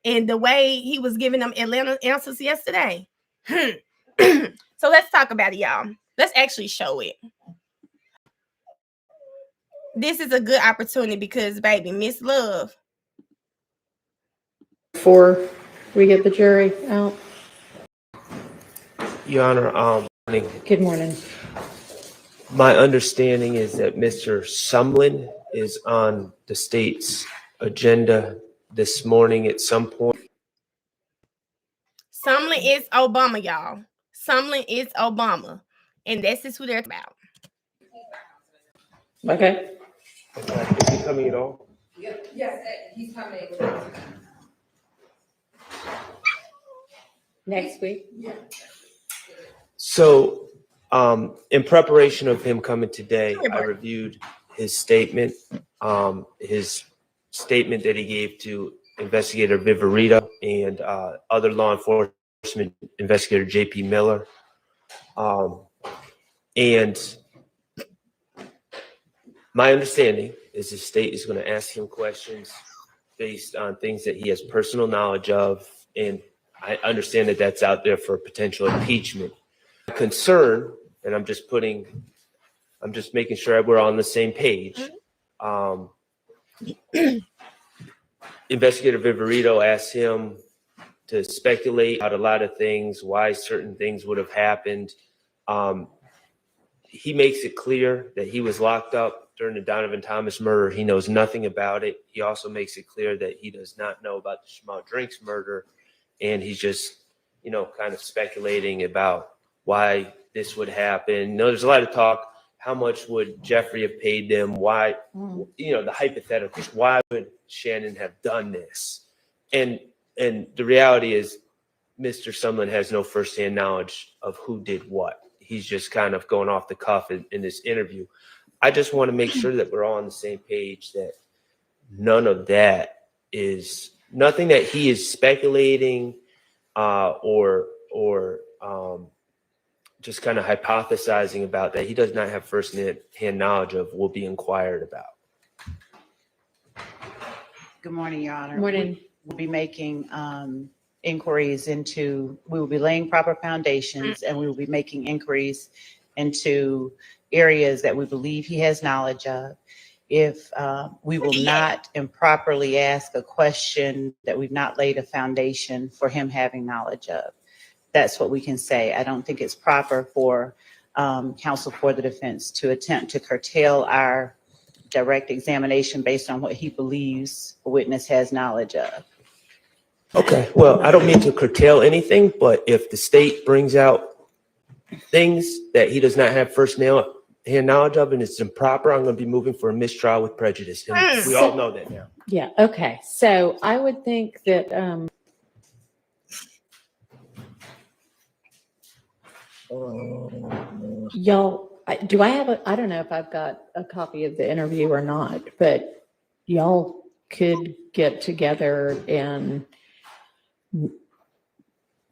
And the way he was giving them Atlanta answers yesterday. So let's talk about it, y'all. Let's actually show it. This is a good opportunity because, baby, Miss Love. Before we get the jury out. Your Honor, Good morning. my understanding is that Mr. Sumlin is on the state's agenda this morning at some point. Sumlin is Obama, y'all. Sumlin is Obama. And this is who they're about. Okay. Is he coming at all? Yes, he's coming. Next week. So, in preparation of him coming today, I reviewed his statement that he gave to Investigator Viverito and other law enforcement investigator JP Miller. And my understanding is the state is going to ask him questions based on things that he has personal knowledge of. And I understand that that's out there for potential impeachment. Concern, and I'm just making sure we're on the same page. Investigator Viverito asked him to speculate about a lot of things, why certain things would have happened. He makes it clear that he was locked up during the Donovan Thomas murder. He knows nothing about it. He also makes it clear that he does not know about the Jamal Drinks murder. And he's just, kind of speculating about why this would happen. There's a lot of talk. How much would Jeffrey have paid them? Why, the hypotheticals, why would Shannon have done this? And the reality is Mr. Sumlin has no firsthand knowledge of who did what. He's just kind of going off the cuff in this interview. I just want to make sure that we're all on the same page, that none of that is nothing that he is speculating or just kind of hypothesizing about, that he does not have first-hand knowledge of, will be inquired about. Good morning, Your Honor. Morning. We'll be making inquiries we will be laying proper foundations, and we will be making inquiries into areas that we believe he has knowledge of. If we will not improperly ask a question that we've not laid a foundation for him having knowledge of. That's what we can say. I don't think it's proper for counsel for the defense to attempt to curtail our direct examination based on what he believes a witness has knowledge of. Okay, well, I don't mean to curtail anything, but if the state brings out things that he does not have first-hand knowledge of and it's improper, I'm going to be moving for a mistrial with prejudice. And we all know that now. Yeah. Okay. So I would think that y'all, I don't know if I've got a copy of the interview or not, but y'all could get together and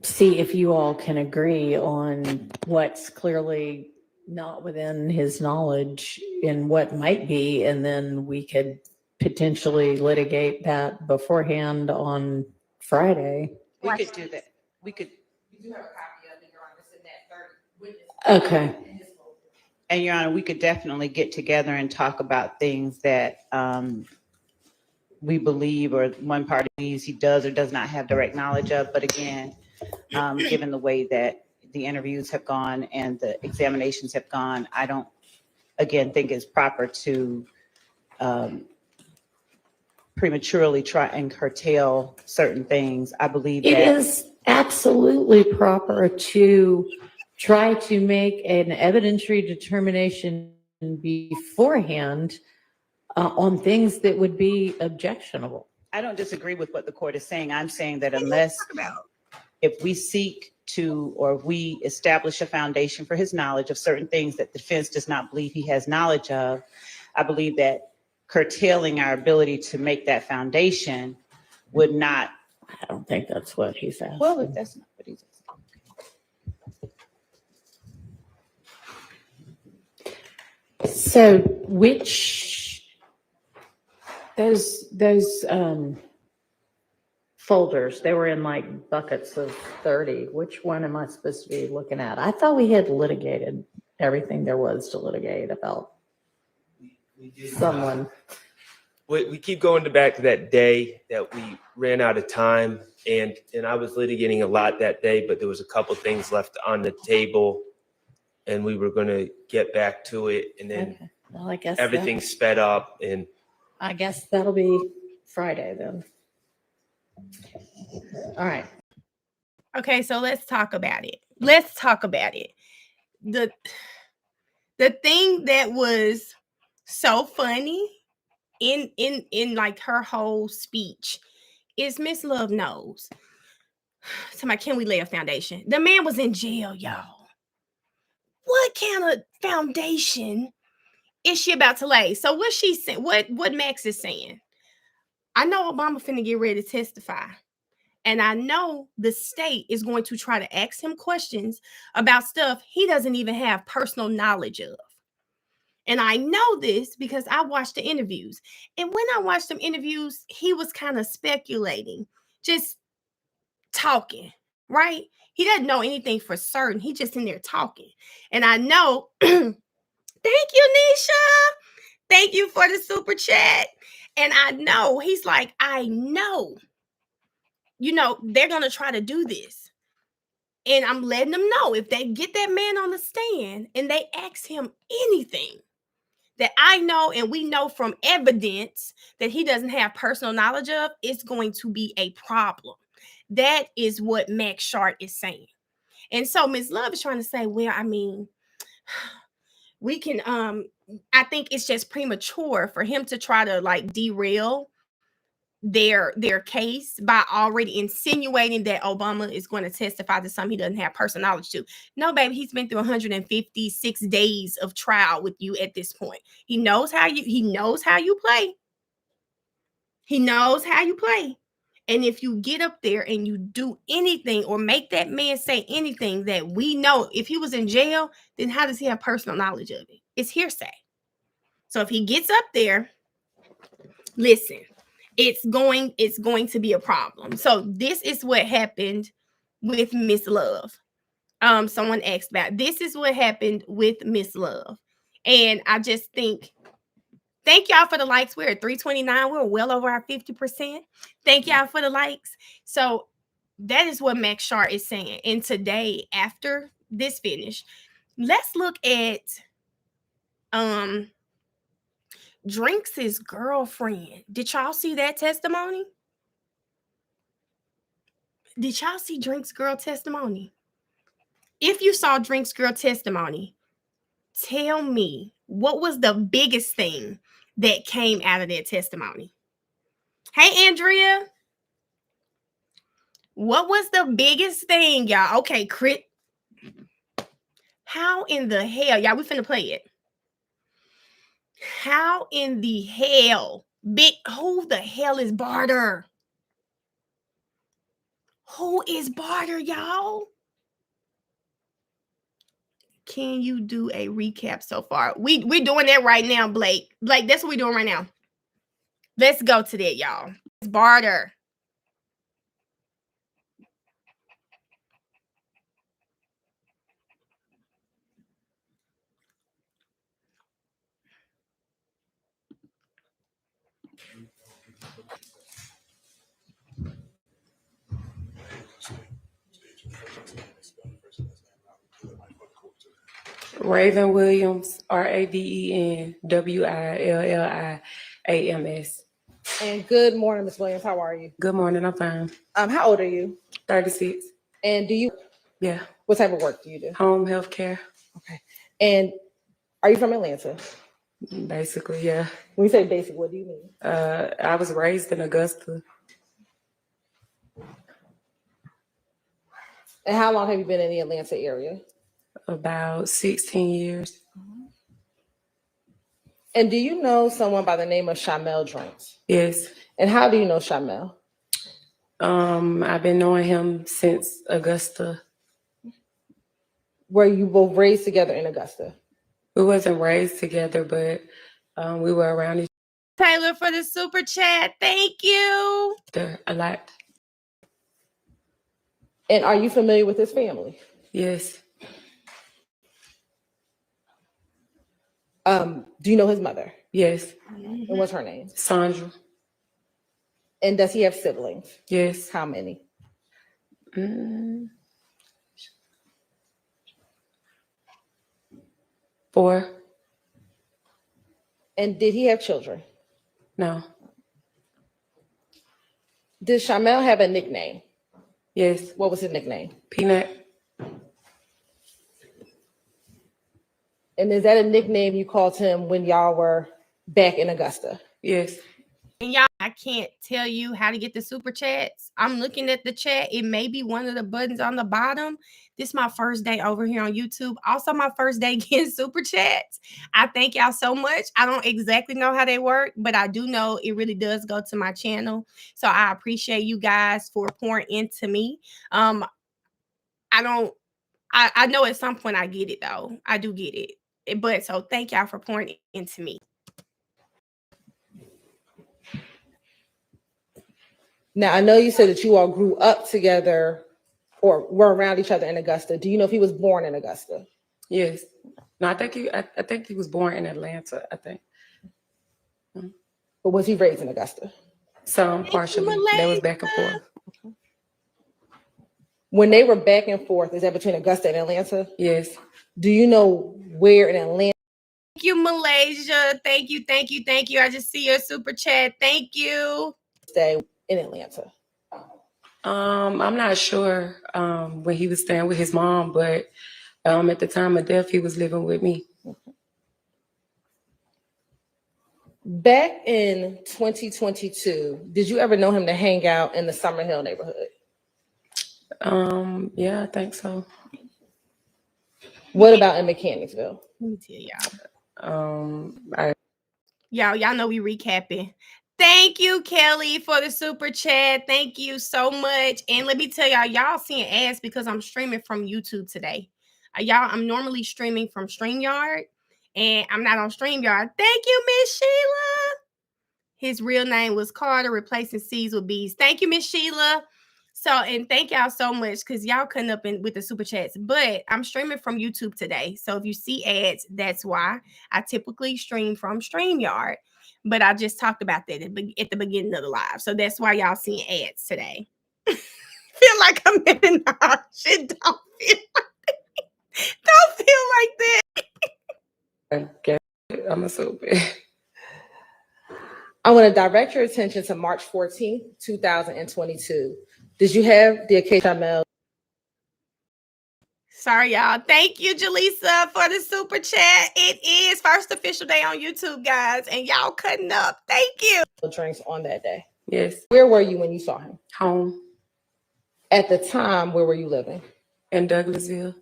see if you all can agree on what's clearly not within his knowledge and what might be, and then we could potentially litigate that beforehand on Friday. We could do that. We do have a copy of it, Your Honor. It's in that third witness. Okay. And Your Honor, we could definitely get together and talk about things that we believe, or one party believes he does or does not have direct knowledge of. But again, given the way that the interviews have gone and the examinations have gone, I don't, again, think it's proper to prematurely try and curtail certain things. I believe that it is absolutely proper to try to make an evidentiary determination beforehand on things that would be objectionable. I don't disagree with what the court is saying. I'm saying that if we seek to, or if we establish a foundation for his knowledge of certain things that the defense does not believe he has knowledge of, I believe that curtailing our ability to make that foundation would not. I don't think that's what he's asking. Well, if that's not what he's. So those folders, they were in like buckets of 30. Which one am I supposed to be looking at? I thought we had litigated everything there was to litigate about someone. We keep going back to that day that we ran out of time, and I was litigating a lot that day, but there was a couple things left on the table, and we were going to get back to it, and then Okay. Well, I guess everything sped up, and I guess that'll be Friday then. All right. Okay, so let's talk about it. Let's talk about it. The thing that was so funny in like her whole speech is Miss Love knows. Somebody, can we lay a foundation? The man was in jail, y'all. What kind of foundation is she about to lay? So what she said, what Max is saying, I know Obama finna get ready to testify. And I know the state is going to try to ask him questions about stuff he doesn't even have personal knowledge of. And I know this because I watched the interviews. And when I watched them interviews, he was kind of speculating, just talking, right? He doesn't know anything for certain. He just in there talking. And I know, thank you, Nisha. Thank you for the super chat. And I know, he's like, I know, they're going to try to do this. And I'm letting them know if they get that man on the stand and they ask him anything that I know and we know from evidence that he doesn't have personal knowledge of, it's going to be a problem. That is what Max Shart is saying. And so Ms. Love is trying to say, well, I mean, we can, I think it's just premature for him to try to like derail their case by already insinuating that Obama is going to testify to something he doesn't have personal knowledge to. No, baby, he's been through 156 days of trial with you at this point. He knows how you play. He knows how you play. And if you get up there and you do anything or make that man say anything that we know, if he was in jail, then how does he have personal knowledge of it? It's hearsay. So if he gets up there, listen, it's going to be a problem. So this is what happened with Miss Love. Someone asked about, this is what happened with Miss Love. And I just think, thank y'all for the likes. We're at 329. We're well over our 50%. Thank y'all for the likes. So that is what Max Shart is saying. And today, after this finish, let's look at Drinks' girlfriend. Did y'all see that testimony? Did y'all see Drinks' girl testimony? If you saw Drinks' girl testimony, tell me what was the biggest thing that came out of that testimony? Hey, Andrea. What was the biggest thing, y'all? Okay, Crit. How in the hell, y'all, we finna play it. How in the hell, who the hell is Barter? Who is Barter, y'all? Can you do a recap so far? We're doing that right now, Blake. Blake, that's what we're doing right now. Let's go to that, y'all. It's Barter. Raven Williams, RAVEN WILLIAMS. And good morning, Ms. Williams. How are you? Good morning, I'm fine. How old are you? 36. And do you? Yeah. What type of work do you do? Home health care. Okay. And are you from Atlanta? Basically, yeah. When you say basic, what do you mean? I was raised in Augusta. And how long have you been in the Atlanta area? About 16 years. And do you know someone by the name of Shamel Drinks? Yes. And how do you know Shamel? I've been knowing him since Augusta. Were you both raised together in Augusta? We wasn't raised together, but we were around each Taylor for the super chat. Thank you. other a lot. And are you familiar with his family? Yes. Do you know his mother? Yes. And what's her name? Sandra. And does he have siblings? Yes. How many? 4. And did he have children? No. Did Shamel have a nickname? Yes. What was his nickname? Peanut. And is that a nickname you called him when y'all were back in Augusta? Yes. And y'all, I can't tell you how to get the super chats. I'm looking at the chat. It may be one of the buttons on the bottom. This is my first day over here on YouTube. Also, my first day getting super chats. I thank y'all so much. I don't exactly know how they work, but I do know it really does go to my channel. So I appreciate you guys for pouring into me. I know at some point I get it though. I do get it. But so thank y'all for pouring into me. Now, I know you said that you all grew up together or were around each other in Augusta. Do you know if he was born in Augusta? Yes. No, I think he was born in Atlanta, I think. But was he raised in Augusta? Some partially. That was back and forth. When they were back and forth, is that between Augusta and Atlanta? Yes. Do you know where in Atlanta? Thank you, Malaysia. Thank you, thank you, thank you. I just see your super chat. Thank you. Stay in Atlanta. I'm not sure when he was staying with his mom, but at the time of death, he was living with me. Back in 2022, did you ever know him to hang out in the Summer Hill neighborhood? Yeah, I think so. What about in Mechanicsville? Let me tell I y'all know we recapping. Thank you, Kelly, for the super chat. Thank you so much. And let me tell y'all seeing ads because I'm streaming from YouTube today. I'm normally streaming from StreamYard, and I'm not on StreamYard. Thank you, Miss Sheila. His real name was Carter, replacing C's with B's. Thank you, Miss Sheila. So, and thank y'all so much because y'all cutting up with the super chats. But I'm streaming from YouTube today. So if you see ads, that's why. I typically stream from StreamYard. But I just talked about that at the beginning of the live. So that's why y'all seeing ads today. Feel like I'm in the shit. Don't feel like that. guess I'm a super. I want to direct your attention to March 14th, 2022. Did you have the occasion mail? Sorry, y'all. Thank you, Jaleesa, for the super chat. It is first official day on YouTube, guys, and y'all cutting up. Thank you. Drinks on that day? Yes. Where were you when you saw him? Home. At the time, where were you living? In Douglasville.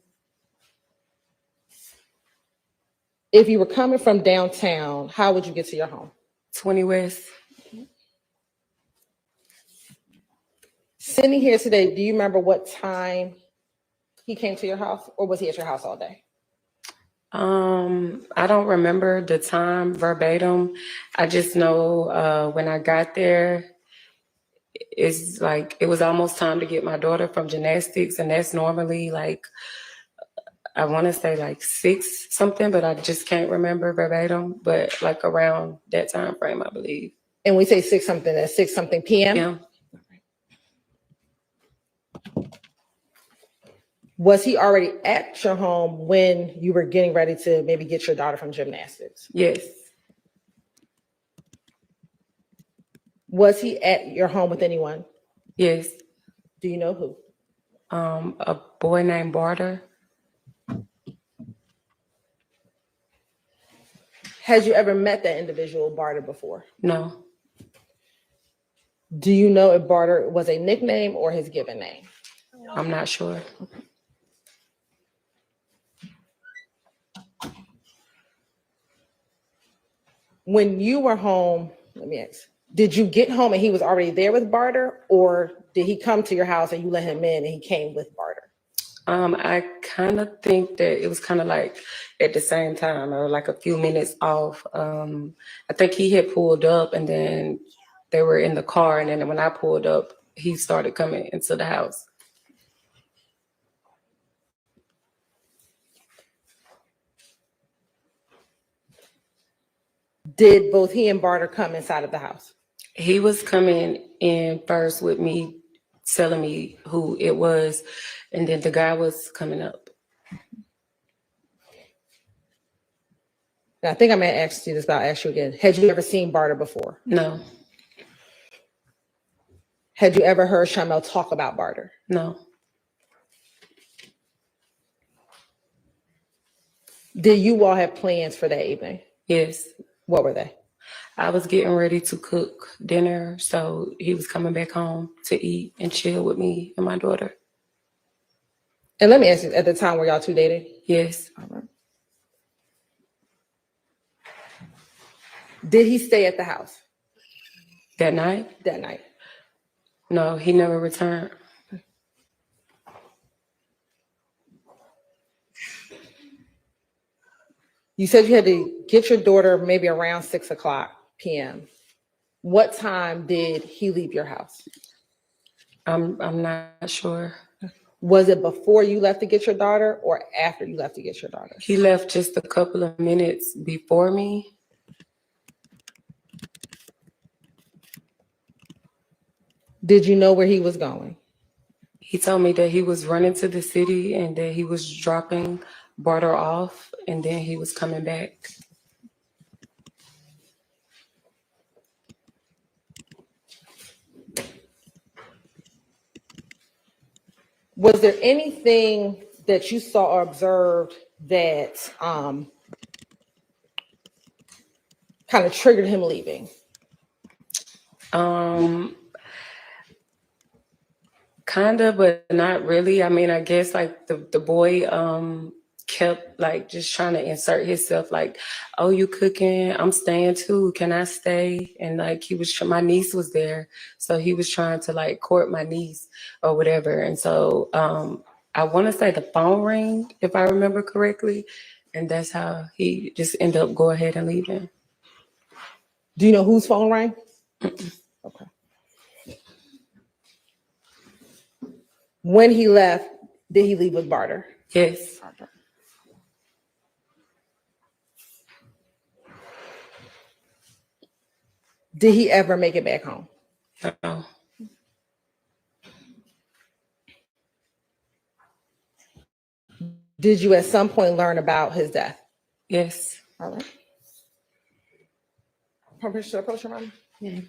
If you were coming from downtown, how would you get to your home? 20 West. Sitting here today, do you remember what time he came to your house, or was he at your house all day? I don't remember the time verbatim. I just know when I got there, it's like it was almost time to get my daughter from gymnastics, and that's normally like I want to say like 6 something, but I just can't remember verbatim. But like around that time frame, I believe. And we say 6 something, that's 6 something p.m. Yeah. Was he already at your home when you were getting ready to maybe get your daughter from gymnastics? Yes. Was he at your home with anyone? Yes. Do you know who? A boy named Barter. Has you ever met that individual, Barter, before? No. Do you know if Barter was a nickname or his given name? I'm not sure. When you were home, let me ask, did you get home and he was already there with Barter, or did he come to your house and you let him in and he came with Barter? I kind of think that it was kind of like at the same time, or like a few minutes off. I think he had pulled up and then they were in the car. And then when I pulled up, he started coming into the house. Did both he and Barter come inside of the house? He was coming in first with me, telling me who it was. And then the guy was coming up. Now, I think I may have asked you this, but I'll ask you again. Had you ever seen Barter before? No, Had you ever heard Shamel talk about Barter? no. Did you all have plans for that evening? Yes. What were they? I was getting ready to cook dinner, so he was coming back home to eat and chill with me and my daughter. And let me ask you, at the time, were y'all two dating? Yes. All right. Did he stay at the house That night? that night? No, he never returned. You said you had to get your daughter maybe around 6:00 p.m. What time did he leave your house? I'm not sure. Was it before you left to get your daughter or after you left to get your daughter? He left just a couple of minutes before me. Did you know where he was going? He told me that he was running to the city and that he was dropping Barter off and then he was coming back. Was there anything that you saw or observed that kind of triggered him leaving? Kind of, but not really. I mean, I guess like the boy kept like just trying to insert himself like, oh, you cooking? I'm staying too. Can I stay? And like my niece was there. So he was trying to like court my niece or whatever. And so I want to say the phone rang, if I remember correctly. And that's how he just ended up go ahead and leaving. Do you know whose phone rang? Okay. When he left, did he leave with Barter? Yes. Did he ever make it back home? No. Did you at some point learn about his death? Yes. All right. Permission to approach your mom? Yeah.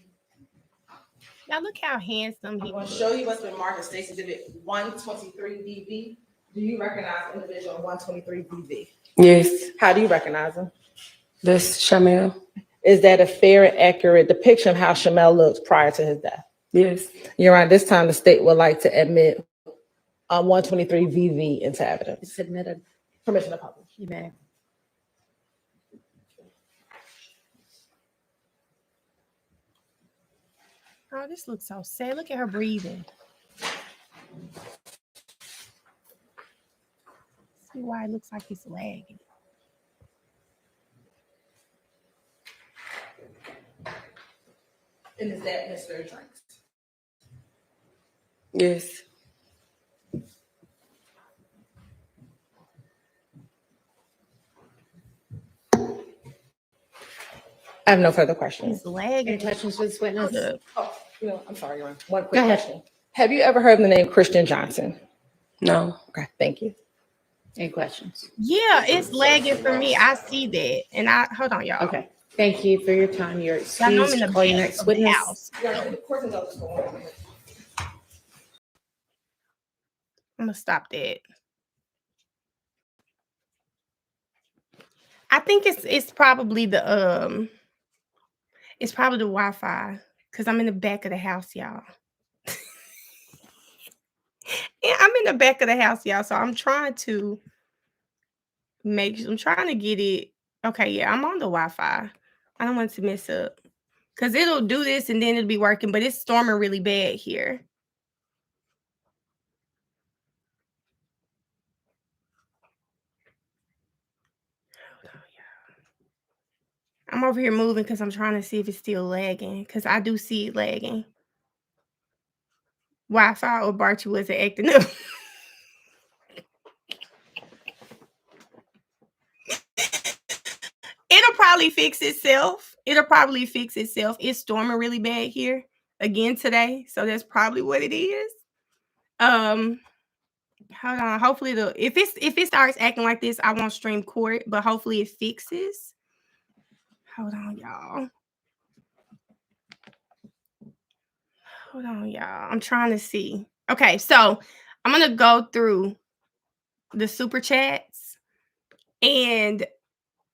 Now look how handsome he I'm going to was. show you what's been marked as Stacy Exhibit 123BV. Do you recognize the individual 123BV? Yes. How do you recognize him? That's Shamel. Is that a fair and accurate depiction of how Shamel looked prior to his death? Yes. Your Honor, this time the state would like to admit 123VV into evidence. It's admitted. Permission to publish. You may. Oh, this looks so sad. Look at her breathing. See why it looks like it's lagging. And is that Mr. Drinks? Yes. I have no further questions. It's lagging. Any questions for this witness? Oh, I'm sorry, Your Honor. One quick Go ahead. question. Have you ever heard of the name Christian Johnson? No. Okay, thank you. Any questions? Yeah, it's lagging for me. I see that. And hold on, y'all. Okay. Thank you for your time. You're I know I'm in excused. the Call your back next of the witness. house. I'm gonna stop that. I think it's probably the Wi-Fi because I'm in the back of the house, y'all. Yeah, I'm in the back of the house, y'all. So I'm trying to get it. Okay, yeah, I'm on the Wi-Fi. I don't want it to mess up. Because it'll do this and then it'll be working, but it's storming really bad here. I'm over here moving because I'm trying to see if it's still lagging, because I do see it lagging. Wi-Fi or Barchi wasn't acting up. It'll probably fix itself. It'll probably fix itself. It's storming really bad here again today, so that's probably what it is. Hold on. Hopefully, if it starts acting like this, I won't stream court, but hopefully it fixes. Hold on, y'all. Hold on, y'all. I'm trying to see. Okay, so I'm gonna go through the super chats, and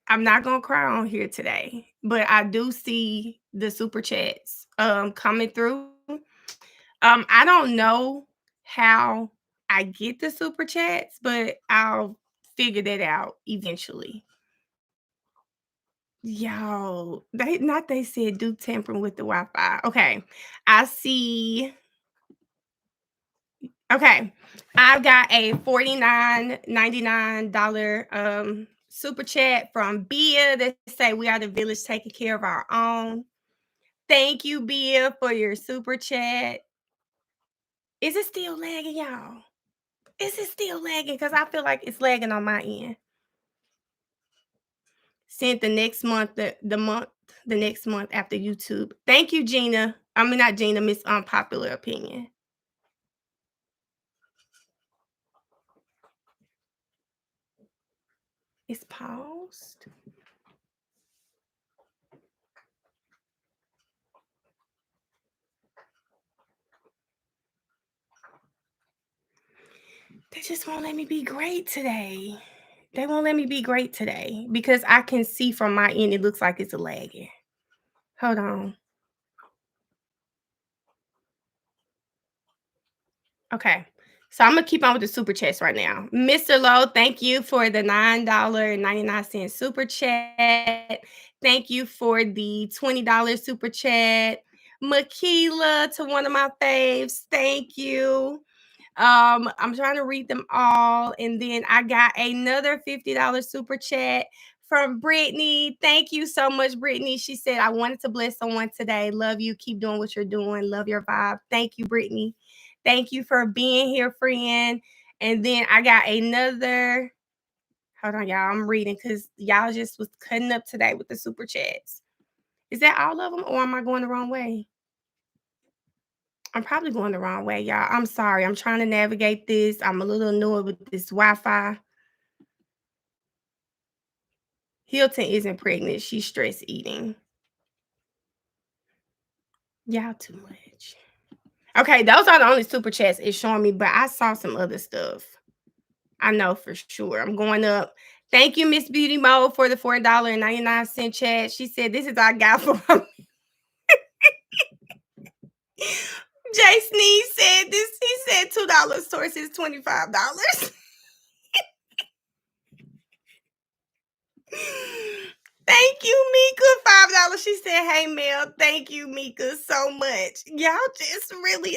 I'm not gonna cry on here today, but I do see the super chats coming through. I don't know how I get the super chats, but I'll figure that out eventually. Yo, they said do tampering with the Wi-Fi. Okay, I see. Okay, I've got a $49.99 super chat from Bia that say we are the village taking care of our own. Thank you, Bia, for your super chat. Is it still lagging, y'all? Is it still lagging? Because I feel like it's lagging on my end. Sent the next month, the next month after YouTube. Thank you, Gina. I mean, not Gina, Miss Unpopular Opinion. It's paused. They just won't let me be great today. They won't let me be great today because I can see from my end, it looks like it's a lagging. Hold on. Okay. So I'm going to keep on with the super chats right now. Mr. Lowe, thank you for the $9.99 super chat. Thank you for the $20 super chat. Makila, to one of my faves, thank you. I'm trying to read them all. And then I got another $50 super chat from Brittany. Thank you so much, Brittany. She said, I wanted to bless someone today. Love you. Keep doing what you're doing. Love your vibe. Thank you, Brittany. Thank you for being here, friend. And then I got another. Hold on, y'all. I'm reading because y'all just was cutting up today with the super chats. Is that all of them, or am I going the wrong way? I'm probably going the wrong way, y'all. I'm sorry. I'm trying to navigate this. I'm a little annoyed with this Wi-Fi. Hilton isn't pregnant. She's stress eating. Y'all too much. Okay, those are the only super chats it's showing me, but I saw some other stuff. I know for sure. I'm going up. Thank you, Miss Beauty Mode, for the $4.99 chat. She said, this is our guy for Jay Sneeze said this. He said $2 source is $25. Thank you, Mika. $5. She said, hey, Mel. Thank you, Mika, so much. Y'all just really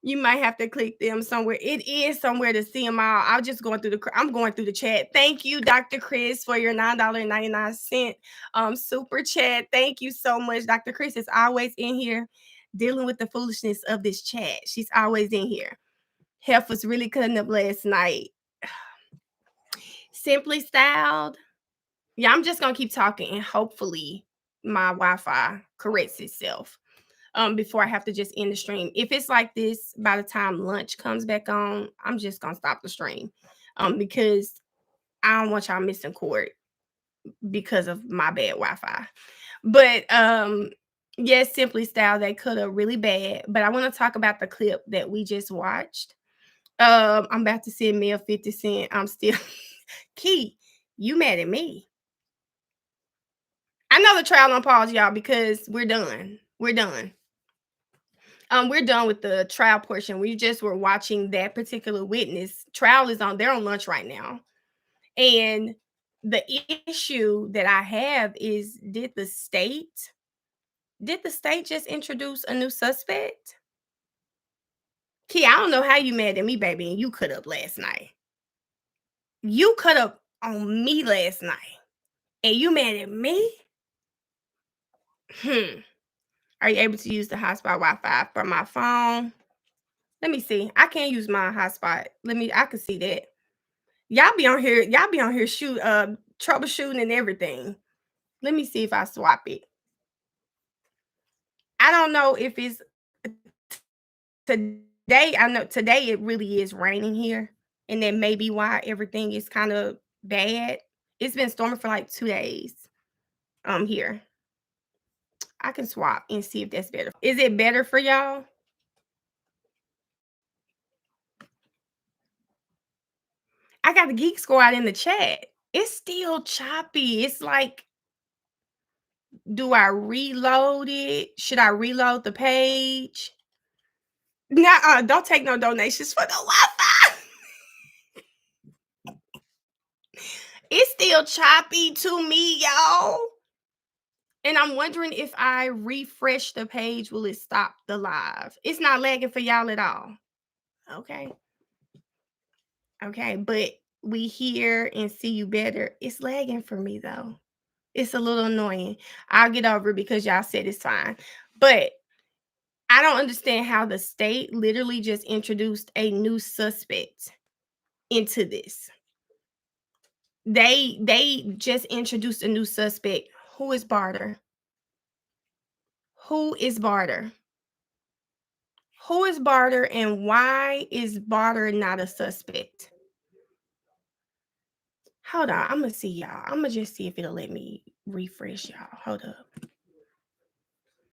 you might have to click them somewhere. It is somewhere to see them all. I'm going through the chat. Thank you, Dr. Chris, for your $9.99 super chat. Thank you so much. Dr. Chris is always in here dealing with the foolishness of this chat. She's always in here. Hef was really cutting up last night. Simply Styled. Yeah, I'm just gonna keep talking and hopefully my Wi-Fi corrects itself before I have to just end the stream. If it's like this by the time lunch comes back on, I'm just gonna stop the stream because I don't want y'all missing court because of my bad Wi-Fi. But yes, Simply Style, they cut up really bad. But I want to talk about the clip that we just watched. I'm about to send me a 50 cent. I'm still Key, you mad at me? I know the trial on pause, y'all, because we're done. We're done. We're done with the trial portion. We just were watching that particular witness. Trial is on. They're on lunch right now, and the issue that I have is, did the state just introduce a new suspect? Key, I don't know how you mad at me, baby, and you cut up last night. You cut up on me last night, and you mad at me? Are you able to use the hotspot Wi-Fi from my phone? Let me see. I can't use my hotspot. I can see that. Y'all be on here troubleshooting and everything. Let me see if I swap it. I don't know if it's today. I know today it really is raining here, and that may be why everything is kind of bad. It's been storming for like 2 days. Here. I can swap and see if that's better. Is it better for y'all? I got the Geek Squad in the chat. It's still choppy. It's like, do I reload it? Should I reload the page? Nah, don't take no donations for the Wi-Fi. It's still choppy to me, y'all. And I'm wondering if I refresh the page, will it stop the live? It's not lagging for y'all at all. Okay. Okay, but we hear and see you better. It's lagging for me though. It's a little annoying. I'll get over it because y'all said it's fine. But I don't understand how the state literally just introduced a new suspect into this. They just introduced a new suspect. Who is Barter? Who is Barter? Who is Barter, and why is Barter not a suspect? Hold on, I'm gonna see y'all. I'm gonna just see if it'll let me refresh y'all. Hold up.